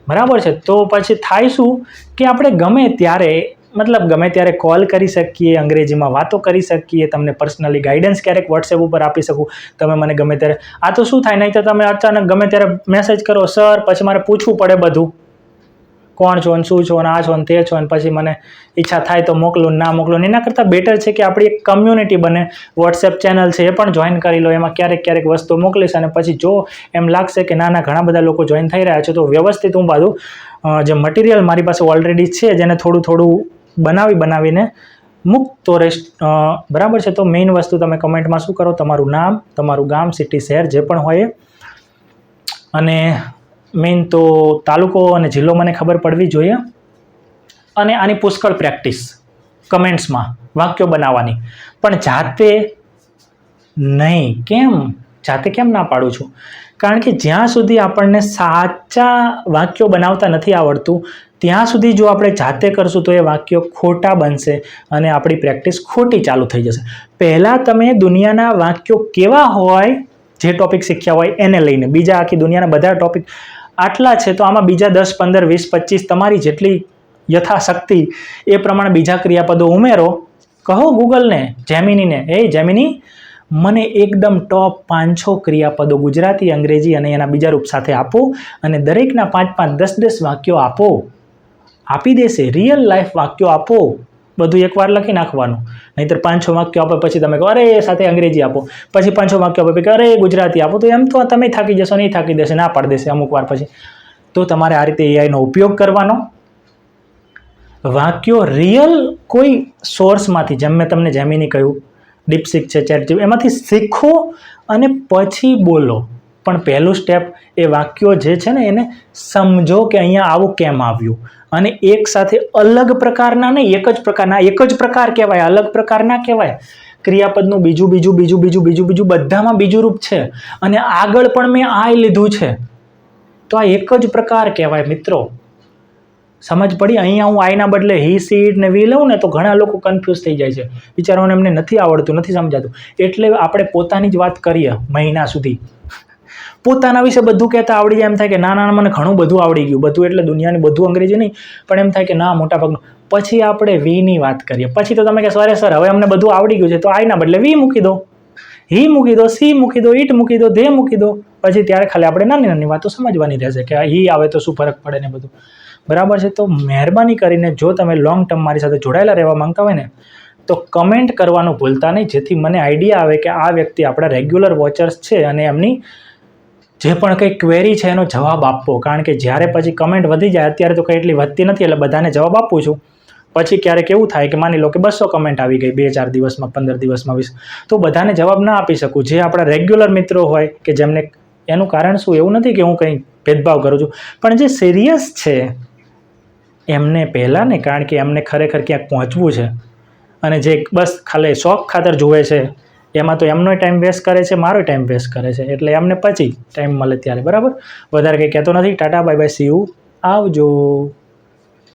બરાબર છે. તો પછી થાય શું કે આપણે ગમે ત્યારે કોલ કરી શકીએ, અંગ્રેજીમાં વાતો કરી શકીએ, તમને પર્સનલી ગાઈડન્સ ક્યારેક વોટ્સએપ ઉપર આપી શકું, તમે મને ગમે ત્યારે. આ તો શું થાય, નહીં તો તમે અચાનક ગમે ત્યારે મેસેજ કરો સર, પછી મારે પૂછવું પડે બધું, કોણ છો ને શું છો ને આ છો ને તે છો, ને પછી મને ઈચ્છા થાય તો મોકલું ના મોકલું. એના કરતાં બેટર છે કે આપણી એક કમ્યુનિટી બને, વોટ્સએપ ચેનલ છે એ પણ જોઈન કરી લો, એમાં ક્યારેક વસ્તુ મોકલીશ, અને પછી જો એમ લાગશે કે ના ઘણા બધા લોકો જોઈન થઈ રહ્યા છે, તો વ્યવસ્થિત હું બધું જે મટીરિયલ મારી પાસે ઓલરેડી છે જેને થોડું બનાવીને મૂકતો રહીશ, બરાબર છે. તો મેઇન વસ્તુ તમે કમેન્ટમાં શું કરો, તમારું નામ, તમારું ગામ, સિટી, શહેર જે પણ હોય, અને મેઇન તો તાલુકો અને જિલ્લો મને ખબર પડવી જોઈએ. અને આની પુષ્કળ પ્રેક્ટિસ કમેન્ટ્સમાં વાક્યો બનાવવાની, પણ જાતે નહીં. જાતે કેમ ના પાડું છું? કારણ કે જ્યાં સુધી આપણને સાચા વાક્યો બનાવતા નથી આવડતું, ત્યાં સુધી જો આપણે જાતે કરશું તો એ વાક્યો ખોટા બનશે અને આપણી પ્રેક્ટિસ ખોટી ચાલુ થઈ જશે. પહેલાં તમે દુનિયાના વાક્યો કેવા હોય, જે ટોપિક શીખ્યા હોય એને લઈને, બીજા આખી દુનિયાના બધા ટોપિક આટલા છે તો આમાં બીજા 10, 15, 20, 25 તમારી જેટલી યથાશક્તિ એ પ્રમાણે બીજા ક્રિયાપદો ઉમેરો. કહો ગૂગલને, જેમિનીને, જેમિની મને એકદમ ટોપ 500 ક્રિયાપદો ગુજરાતી, અંગ્રેજી અને એના બીજા રૂપ સાથે આપો, અને દરેકના 5, 10 વાક્યો આપી દેશે. રિયલ લાઈફ વાક્યો આપો, બધું એકવાર લખી નાખવાનું. નહીંતર 500 વાક્યો આપો પછી તમે કહો અરે સાથે અંગ્રેજી આપો, પછી 500 વાક્યો આપો પછી અરે ગુજરાતી આપો, તો એમ તો તમે થાકી જશો, નહીં થાકી દેશે, ના પાડી દેશે અમુક વાર પછી. તો તમારે આ રીતે એઆઈનો ઉપયોગ કરવાનો. વાક્યો રિયલ કોઈ સોર્સમાંથી, જેમ મેં તમને જેમિની કહ્યું, ડીપસીક છે, ચેટજીપીટી, એમાંથી શીખો અને પછી બોલો. પણ પહેલું સ્ટેપ એ વાક્યો જે છે ને એને સમજો કે અહીંયા આવું કેમ આવ્યું, અને એક સાથે અલગ પ્રકારના નહીં, એક જ પ્રકાર કહેવાય, અલગ પ્રકાર ના કહેવાય. ક્રિયાપદનું બીજું બધામાં બીજું રૂપ છે, અને આગળ પણ મેં આ લીધું છે, તો આ એક જ પ્રકાર કહેવાય મિત્રો. સમજ પડી? અહીંયા હું આઈના બદલે હી, સીટ ને વી લઉં ને તો ઘણા લોકો કન્ફ્યુઝ થઈ જાય છે, બિચારાઓને એમને નથી આવડતું, નથી સમજાતું. એટલે આપણે પોતાની જ વાત કરીએ મહિના સુધી, પોતાના વિશે બધું કહેતા આવડી જાય, એમ થાય કે ના મને ઘણું બધું આવડી ગયું, બધું એટલે દુનિયાની બધું અંગ્રેજી નહીં, પણ એમ થાય કે ના મોટાભાગનું. પછી આપણે વીની વાત કરીએ, પછી તો તમે કહે સર હવે અમને બધું આવડી ગયું છે, તો આઈના બદલે વી મૂકી દો, હી મૂકી દો, સી મૂકી દો, ઈટ મૂકી દો, ધે મૂકી દો. પછી ત્યારે ખાલી આપણે નાની વાતો સમજવાની રહેશે કે હી આવે તો શું ફરક પડે ને બધું, બરાબર છે. તો મહેરબાની કરીને જો તમે લોંગ ટર્મ મારી સાથે જોડાયેલા રહેવા માંગતા હોય ને, તો કમેન્ટ કરવાનું ભૂલતા નહીં, જેથી મને આઈડિયા આવે કે આ વ્યક્તિ આપણા રેગ્યુલર વોચર્સ છે અને એમની જે પણ કંઈ ક્વેરી છે એનો જવાબ આપવો. કારણ કે જ્યારે પછી કમેન્ટ વધી જાય, અત્યારે તો કંઈ એટલી વધતી નથી એટલે બધાને જવાબ આપું છું, પછી ક્યારેક એવું થાય કે માની લો કે 200 કમેન્ટ આવી ગઈ 2-4 દિવસમાં, 15 દિવસમાં, 20, તો બધાને જવાબ ના આપી શકું. જે આપણા રેગ્યુલર મિત્રો હોય કે જેમને, એનું કારણ શું, એવું નથી કે હું કંઈ ભેદભાવ કરું છું, પણ જે સિરિયસ છે એમને પહેલાં ને, કારણ કે એમને ખરેખર ક્યાંક પહોંચવું છે, અને જે બસ ખાલી શોખ ખાતર જુએ છે, એમાં તો એમનો ટાઈમ વેસ્ટ કરે છે, મારો ટાઈમ વેસ્ટ કરે છે, એટલે એમને પછી ટાઈમ મળે ત્યારે, બરાબર. વધારે કંઈ કહેતો નથી. Tata, bye bye, C you, આવજો.